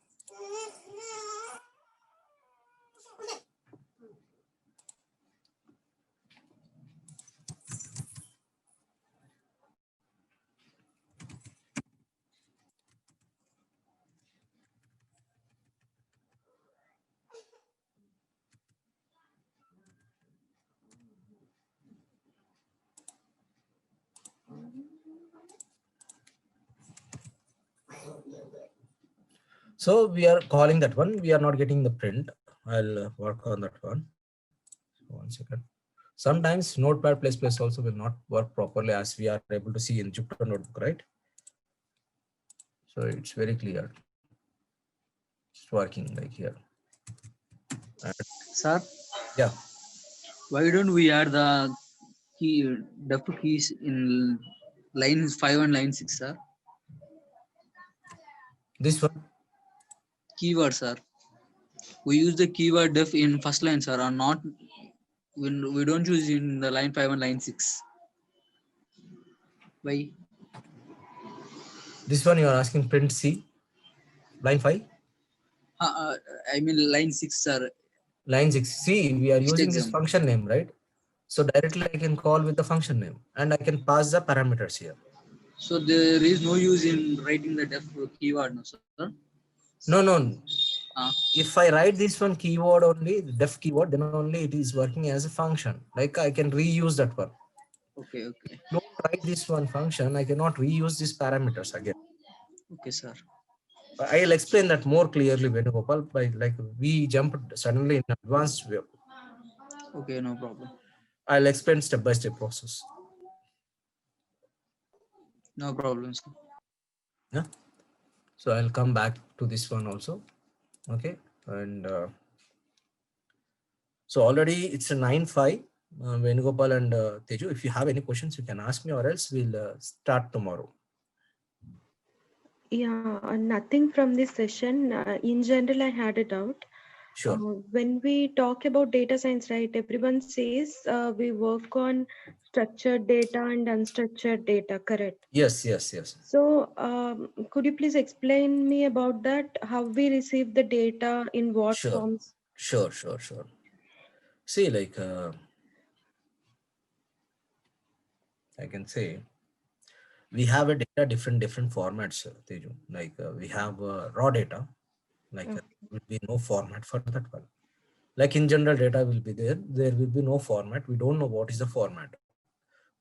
So we are calling that one. We are not getting the print. I'll work on that one. One second. Sometimes Notepad++ also will not work properly as we are able to see in Jupyter Notebook, right? So it's very clear. It's working like here. And Sir, yeah. why don't we add the key def keys in Line 5 and line 6, sir. This one. Keyword, sir. We use the keyword def in first line, sir, or not. We don't use in the line 5 and line 6. Why? This one you are asking print C, line 5, I mean line 6, sir. line 6. See, we are Next using this exam. function name, right? So directly I can call with the function name and I can pass the parameters here. So there is no use in writing the def keyword, no, sir. No, no. Uh, If I write this one keyword only, def keyword, then only it is working as a function. Like I can reuse that one. okay. Don't write this one function. I cannot reuse these parameters again. Okay, sir. I'll explain that more clearly, Venugopal, by like we jumped suddenly in advanced way. Okay, no problem. I'll explain step by step process. No problem, sir. Yeah. So I'll come back to this one also. Okay. And so already it's a 9-5. Venugopal and Teju, if you have any questions, you can ask me, or else we'll start tomorrow. Yeah, nothing from this session. In general, I had a doubt. Sure. When we talk about data science, right, everyone says we work on structured data and unstructured data, correct? Yes. So could you please explain me about that? How we receive the data, in what Sure. forms? Sure. See, like I can say we have a data different formats, Teju. Like we have raw data, like Okay. will be no format for that one. Like in general data will be there will be no format. We don't know what is the format.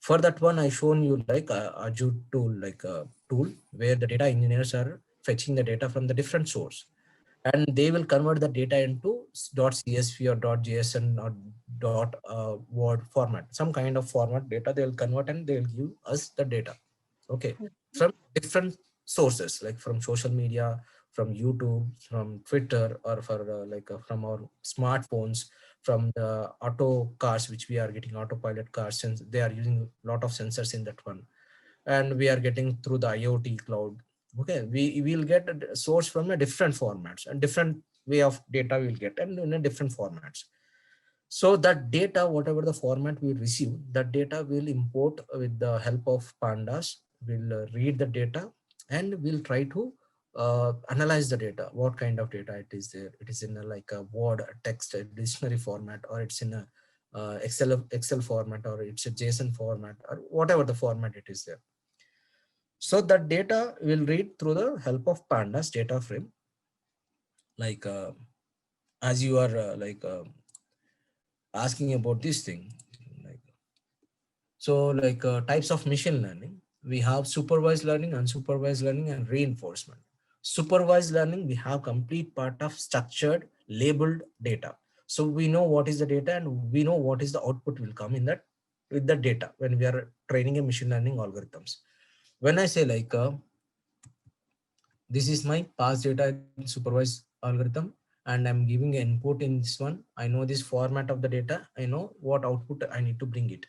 For that one, I shown you like Azure tool, like a tool where the data engineers are fetching the data from the different source, and they will convert the data into .csv or .json or word format, some kind of format data they will convert, and they will give us the data. Okay, from different sources, like from social media, from YouTube, from Twitter, or for from our smartphones, from the auto cars, which we are getting autopilot cars, since they are using a lot of sensors in that one, and we are getting through the IoT cloud. Okay, we will get a source from a different formats and different way of data we'll get, and in a different formats. So that data, whatever the format we receive, that data will import with the help of pandas. We'll read the data and we'll try to analyze the data. What kind of data it is there? It is in a, like a Word, a text, a dictionary format, or it's in a Excel format, or it's a JSON format, or whatever the format it is there. So that data will read through the help of pandas data frame. Like as you are asking about this thing, like types of machine learning, we have supervised learning, unsupervised learning, and reinforcement. Supervised learning, we have complete part of structured labeled data. So we know what is the data and we know what is the output will come in that with the data when we are training a machine learning algorithms. When I say like this is my past data in supervised algorithm, and I'm giving an input in this one, I know this format of the data, I know what output I need to bring it.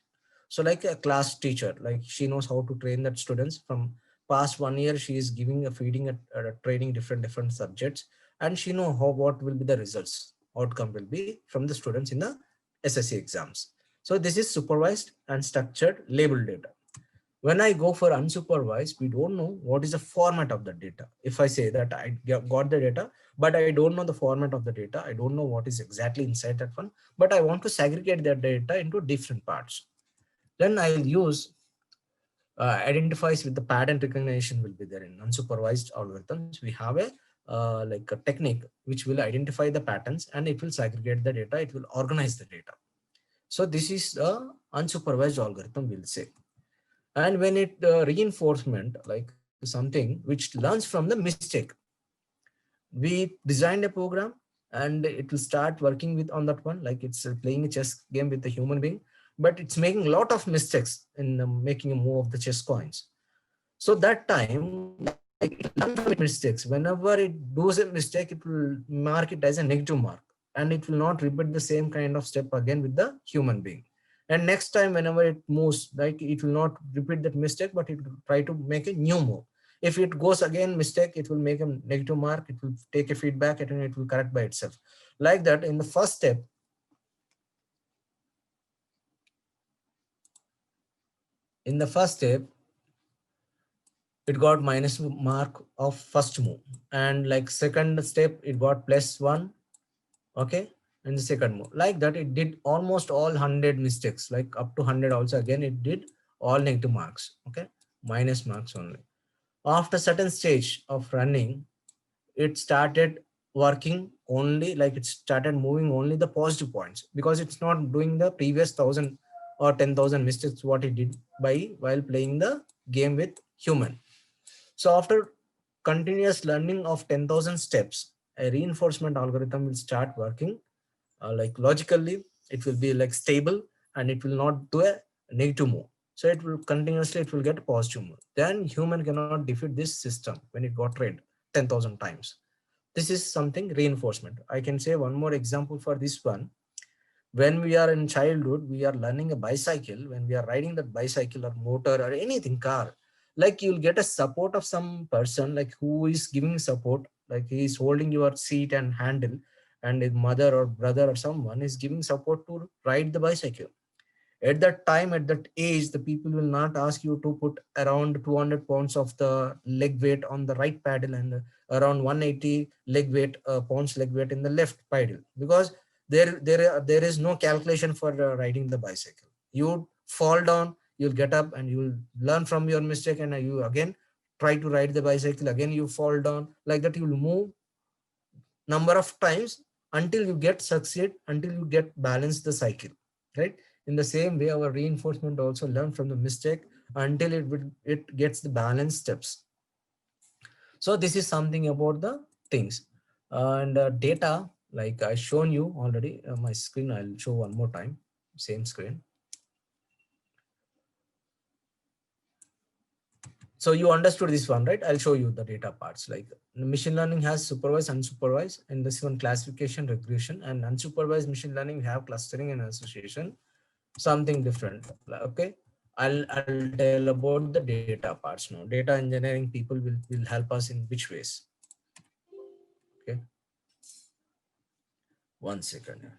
So like a class teacher, like she knows how to train that students from past 1 year, she is giving a feeding a training different subjects, and she know how what will be the results outcome will be from the students in the SSC exams. So this is supervised and structured labeled data. When I go for unsupervised, we don't know what is the format of the data. If I say that I got the data, but I don't know the format of the data, I don't know what is exactly inside that one, but I want to segregate that data into different parts. Then I'll use identifies with the pattern recognition will be there in unsupervised algorithms. We have a like a technique which will identify the patterns and it will segregate the data. It will organize the data. So this is a unsupervised algorithm, we'll say. And when it reinforcement, like something which learns from the mistake, we designed a program and it will start working with on that one, like it's playing a chess game with the human being, but it's making a lot of mistakes in making a move of the chess coins. So that time, like it learns from mistakes. Whenever it does a mistake, it will mark it as a negative mark, and it will not repeat the same kind of step again with the human being. And next time, whenever it moves, like it will not repeat that mistake, but it will try to make a new move. If it goes again mistake, it will make a negative mark. It will take a feedback and it will correct by itself. Like that, in the first step, it got minus mark of first move, and like second step, it got +1. Okay, in the second move, like that, it did almost all 100 mistakes, like up to 100 also. Again, it did all negative marks. Okay, minus marks only. After certain stage of running, it started working only, like it started moving only the positive points, because it's not doing the previous 1,000 or 10,000 mistakes what it did by while playing the game with human. So after continuous learning of 10,000 steps, a reinforcement algorithm will start working like logically. It will be like stable, and it will not do a negative move. So it will continuously, it will get a positive move. Then human cannot defeat this system when it got trained 10,000 times. This is something reinforcement. I can say one more example for this one. When we are in childhood, we are learning a bicycle. When we are riding that bicycle or motor or anything, car, like you'll get a support of some person, like who is giving support, like he is holding your seat and handle, and his mother or brother or someone is giving support to ride the bicycle. At that time, at that age, the people will not ask you to put around 200 pounds of the leg weight on the right paddle and around 180 pounds leg weight in the left paddle, because there is no calculation for riding the bicycle. You fall down, you'll get up and you'll learn from your mistake, and you again try to ride the bicycle. Again you fall down, like that you'll move number of times until you get succeed, until you get balance the cycle, right? In the same way, our reinforcement also learn from the mistake until it gets the balance steps. So this is something about the things. And data, like I shown you already my screen. I'll show one more time, same screen. So you understood this one, right? I'll show you the data parts. Like machine learning has supervised, unsupervised, and this one classification, regression, and unsupervised machine learning, we have clustering and association, something different. Okay, I'll tell about the data parts now. Data engineering people will help us in which ways. Okay, one second.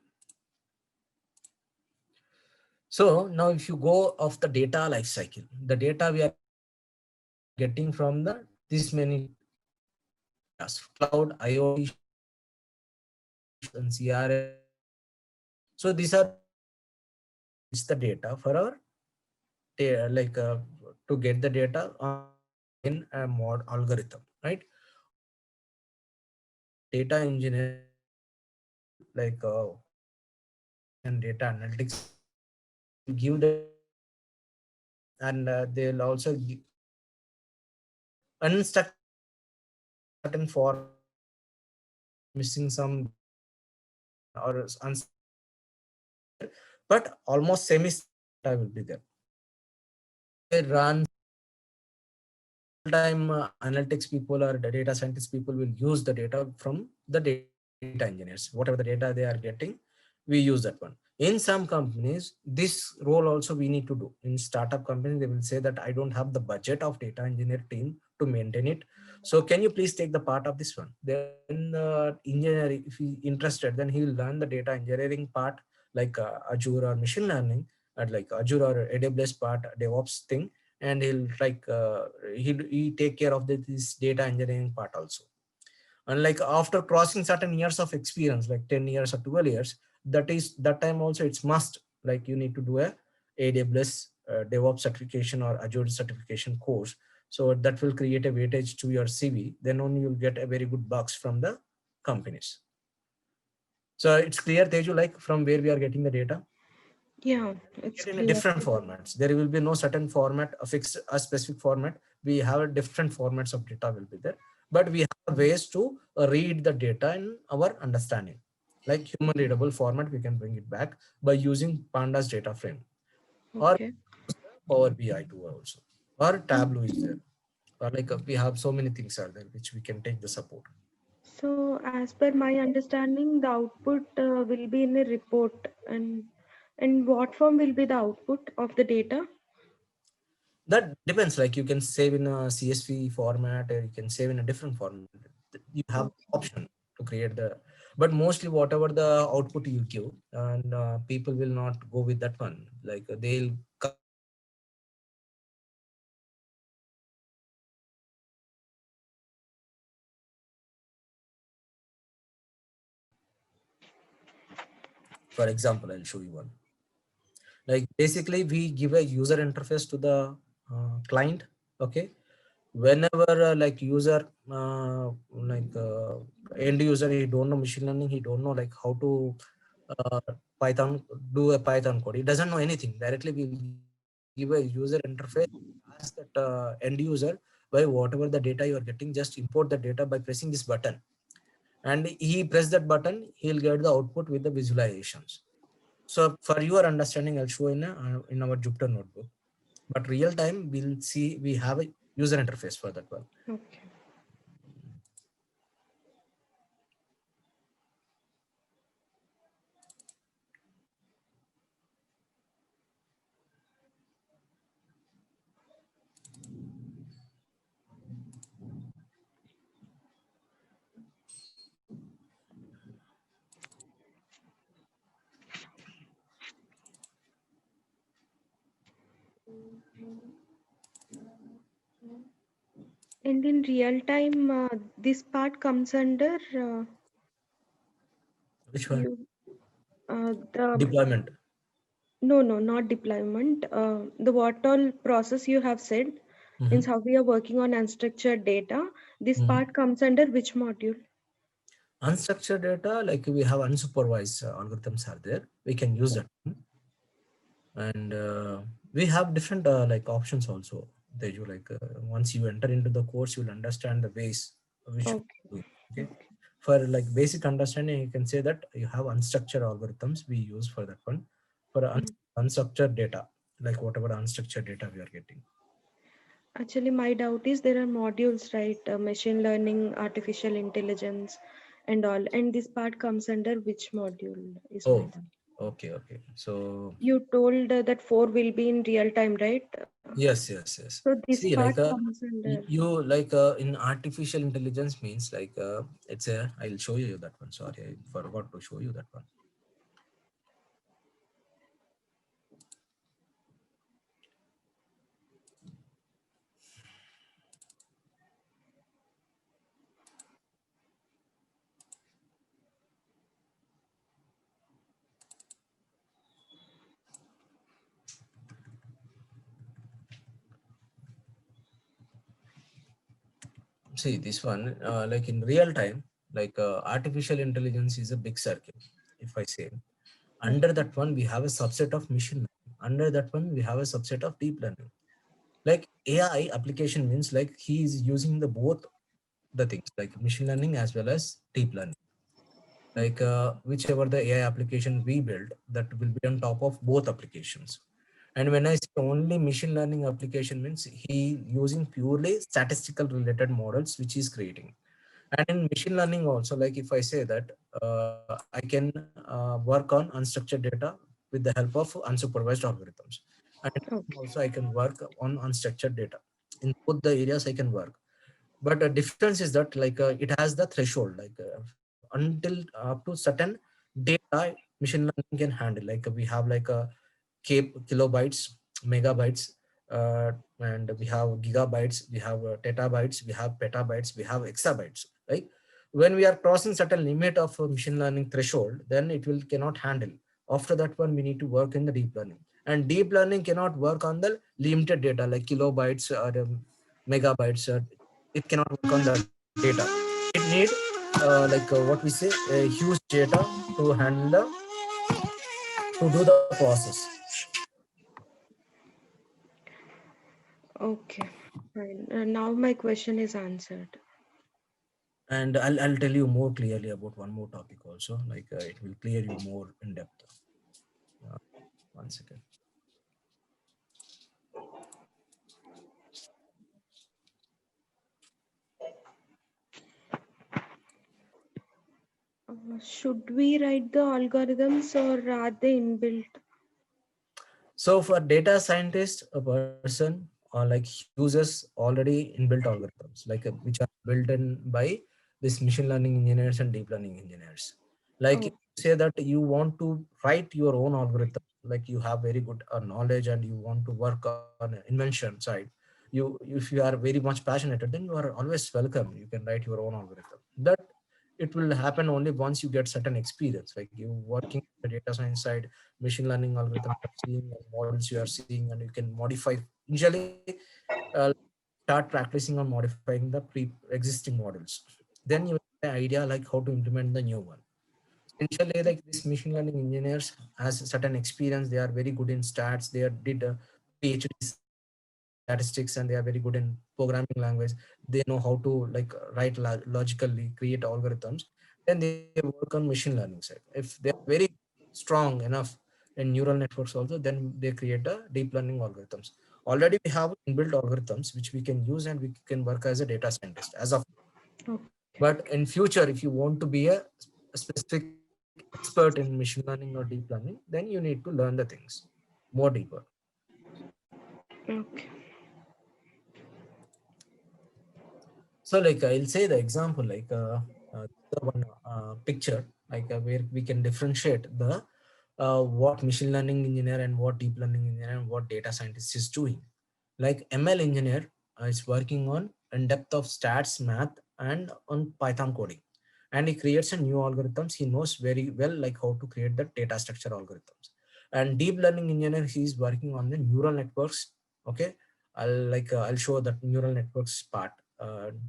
So now if you go of the data life cycle, the data we are getting from the this many cloud, IoT, and CRM. So these are it's the data for our like to get the data in a mod algorithm, right? Data engineer like and data analytics give the, and they'll also give unstructured for missing some or but almost semi data will be there. They run time analytics people or the data scientist people will use the data from the data engineers. Whatever the data they are getting, we use that one. In some companies, this role also we need to do. In startup companies, they will say that I don't have the budget of data engineer team to maintain it. So can you please take the part of this one? Then engineer, if he interested, then he will learn the data engineering part, like Azure or machine learning, and like Azure or AWS part, DevOps thing, and he'll like he take care of this data engineering part also. And like after crossing certain years of experience, like 10 years or 12 years, that time also it's must, like you need to do a AWS DevOps certification or Azure certification course. So that will create a weightage to your CV. Then only you'll get a very good box from the companies. So it's clear, Teju, like from where we are getting the data. Yeah, it's In a clear. different formats. There will be no certain format, a specific format. We have a different formats of data will be there, but we have ways to read the data in our understanding. Like human readable format, we can bring it back by using Pandas data frame or Okay. Power BI tool also, or Tableau is there. Or like we have so many things are there which we can take the support. So, as per my understanding, the output will be in a report, and And what form will be the output of the data? That depends, like you can save in a CSV format, or you can save in a different format. You have Okay. option to create the, but mostly whatever the output you give, and people will not go with that one. Like they'll for example, I'll show you one. Like basically we give a user interface to the client. Okay, whenever like user like end user, he don't know machine learning, he don't know like how to uh, python do a python code, he doesn't know anything. Directly we give a user interface, ask that end user, by whatever the data you are getting, just import the data by pressing this button, and he press that button, he'll get the output with the visualizations. So for your understanding, I'll show in our Jupyter notebook. But real time, we'll see we have a user interface for that one. Okay. And in real time, this part comes under Which one? you the Deployment. no, not deployment. The what all process you have said Mhm. means how we are working on unstructured data. This Mhm. part comes under which module? Unstructured data, like we have unsupervised algorithms are there. We can use that. And we have different like options also. They do like once you enter into the course, you'll understand the ways which you Okay. do. Okay. Okay. For like basic understanding, you can say that you have unstructured algorithms we use for that one. For Mm. unstructured data, like whatever unstructured data we are getting. Actually, my doubt is there are modules, right? Machine learning, artificial intelligence, and all. And this part comes under which module is my Oh, doubt. okay, okay. So You told that four will be in real time, right? yes, yes, yes. So this See, part like comes under. you like in artificial intelligence means like it's a. I'll show you that one. Sorry, I forgot to show you that one. See this one, like in real time, like artificial intelligence is a big circle. If I say under Okay. that one, we have a subset of machine learning. Under that one, we have a subset of deep learning. Like AI application means like he is using the both the things like machine learning as well as deep learning. Like whichever the AI application we build, that will be on top of both applications. And when I say only machine learning application means he using purely statistical related models which he's creating. And in machine learning also, like if I say that I can work on unstructured data with the help of unsupervised algorithms. And Okay. also I can work on unstructured data. In both the areas I can work. But the difference is that like it has the threshold, like until up to certain data machine learning can handle. Like we have like a kilobytes, megabytes, and we have gigabytes, we have terabytes, we have petabytes, we have exabytes, right? When we are crossing certain limit of machine learning threshold, then it will cannot handle. After that one, we need to work in the deep learning, and deep learning cannot work on the limited data like kilobytes or megabytes. It cannot work on that data. It need like what we say a huge data to handle to do the process. Okay. Fine. Now my question is answered. And I'll tell you more clearly about one more topic also, like it will clear you more in depth. uh, One second. Should we write the algorithms or are they inbuilt? So for data scientist, a person like uses already inbuilt algorithms which are built in by this machine learning engineers and deep learning engineers. Like Oh, say that you want to write your own algorithm, like you have very good knowledge and you want to work on invention side. If you are very much passionate, then you are always welcome. You can write your own algorithm. That it will happen only once you get certain experience, like you working the data science side, machine learning algorithm you are seeing, models you are seeing, and you can modify initially, uh, start practicing on modifying the pre-existing models. Then you have an idea like how to implement the new one. Initially, like this machine learning engineers has a certain experience. They are very good in stats. They did a PhD statistics and they are very good in programming language. They know how to like write logically, create algorithms. Then they work on machine learning side. If they are very strong enough in neural networks also, then they create a deep learning algorithms. Already we have inbuilt algorithms which we can use and we can work as a data scientist as of. okay. But in future, if you want to be a specific expert in machine learning or deep learning, then you need to learn the things more deeper. Okay. So like I'll say the example the one picture where we can differentiate the what machine learning engineer and what deep learning engineer and what data scientist is doing. Like ML engineer is working on in depth of stats, math, and on Python coding, and he creates a new algorithms. He knows very well like how to create the data structure algorithms. And deep learning engineer, he is working on the neural networks. Okay, I'll show that neural networks part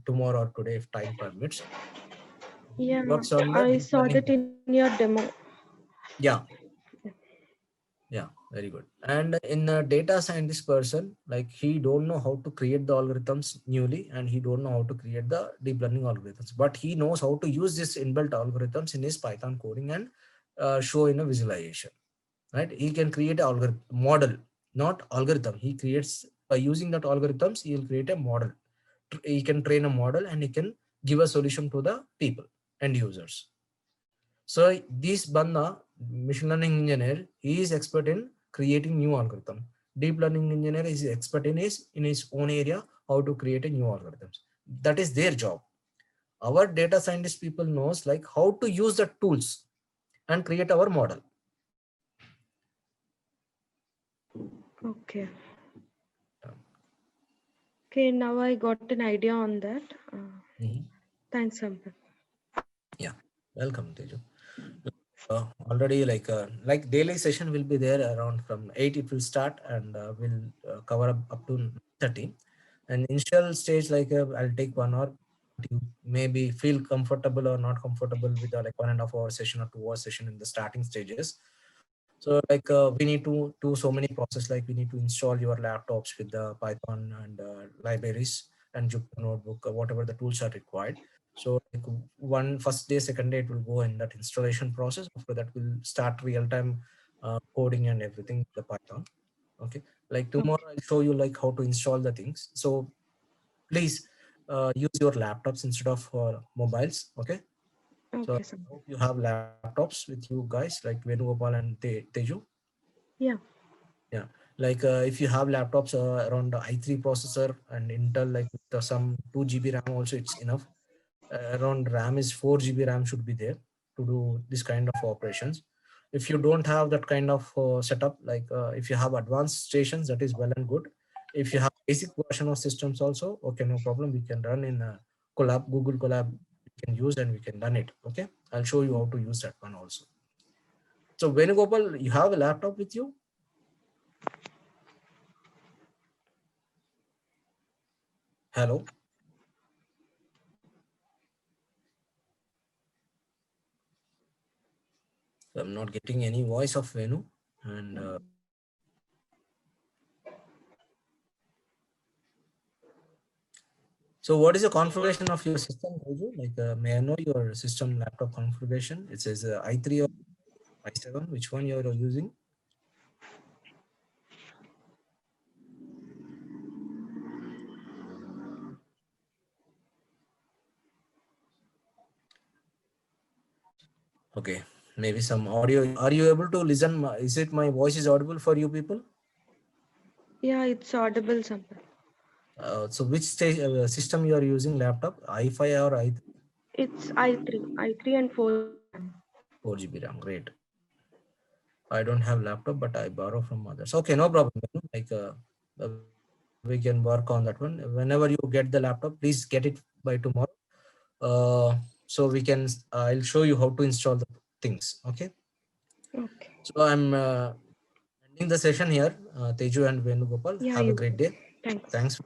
tomorrow or today if time permits. He Yeah, works on the I deep saw learning. that in your demo. Yeah, yeah, very good. And in a data scientist person, like he don't know how to create the algorithms newly, and he don't know how to create the deep learning algorithms, but he knows how to use this inbuilt algorithms in his Python coding and show in a visualization. Right? He can create an algorithm model, not algorithm. He creates by using that algorithms. He will create a model. He can train a model and he can give a solution to the people and users. So this banda, machine learning engineer, he is expert in creating new algorithm. Deep learning engineer is expert in his own area how to create a new algorithms. That is their job. Our data scientist people knows like how to use the tools and create our model. Okay. Okay, now I got an idea on that. Mhm. Thanks, Sampath. Yeah, welcome Teju. Already like daily session will be there around from 8 it will start, and we'll cover up to 30. And initial stage I'll take 1 hour. You maybe feel comfortable or not comfortable with like 1.5 hour session or 2 hour session in the starting stages. So we need to do so many process, like we need to install your laptops with the Python and libraries and Jupyter Notebook, whatever the tools are required. So like one first day, second day, it will go in that installation process. After that, we'll start real time coding and everything with the Python. Okay. Like tomorrow, Okay. I'll show you like how to install the things. So please use your laptops instead of mobiles. Okay. So Okay, I Sampath. hope you have laptops with you guys like Venugopal and Teju. Yeah. Yeah, if you have laptops around the i3 processor and Intel, like with some 2 GB RAM also, it's enough. Around RAM is 4 GB RAM should be there to do this kind of operations. If you don't have that kind of setup, if you have advanced stations, that is well and good. If you have basic version of systems also, okay, no problem. We can run in Colab, Google Colab, we can use and we can run it. Okay, I'll show you how to use that one also. So Venugopal, you have a laptop with you? Hello. So I'm not getting any voice of Venu. And so what is the configuration of your system, Raju? May I know your system laptop configuration? It says i3 or i7, which one you're using? Okay, maybe some audio. Are you able to listen? Is it my voice is audible for you people? Yeah, it's audible, Sampath. So which system you are using laptop? i5 or i3? It's i3 and 4 RAM. 4 GB RAM. Great. I don't have laptop, but I borrow from others. Okay, no problem. Like we can work on that one. Whenever you get the laptop, please get it by tomorrow. So we can. I'll show you how to install the things. Okay. Okay. So I'm ending the session here. Teju and Venugopal, Yeah, have a you. great day. Thanks. Thanks.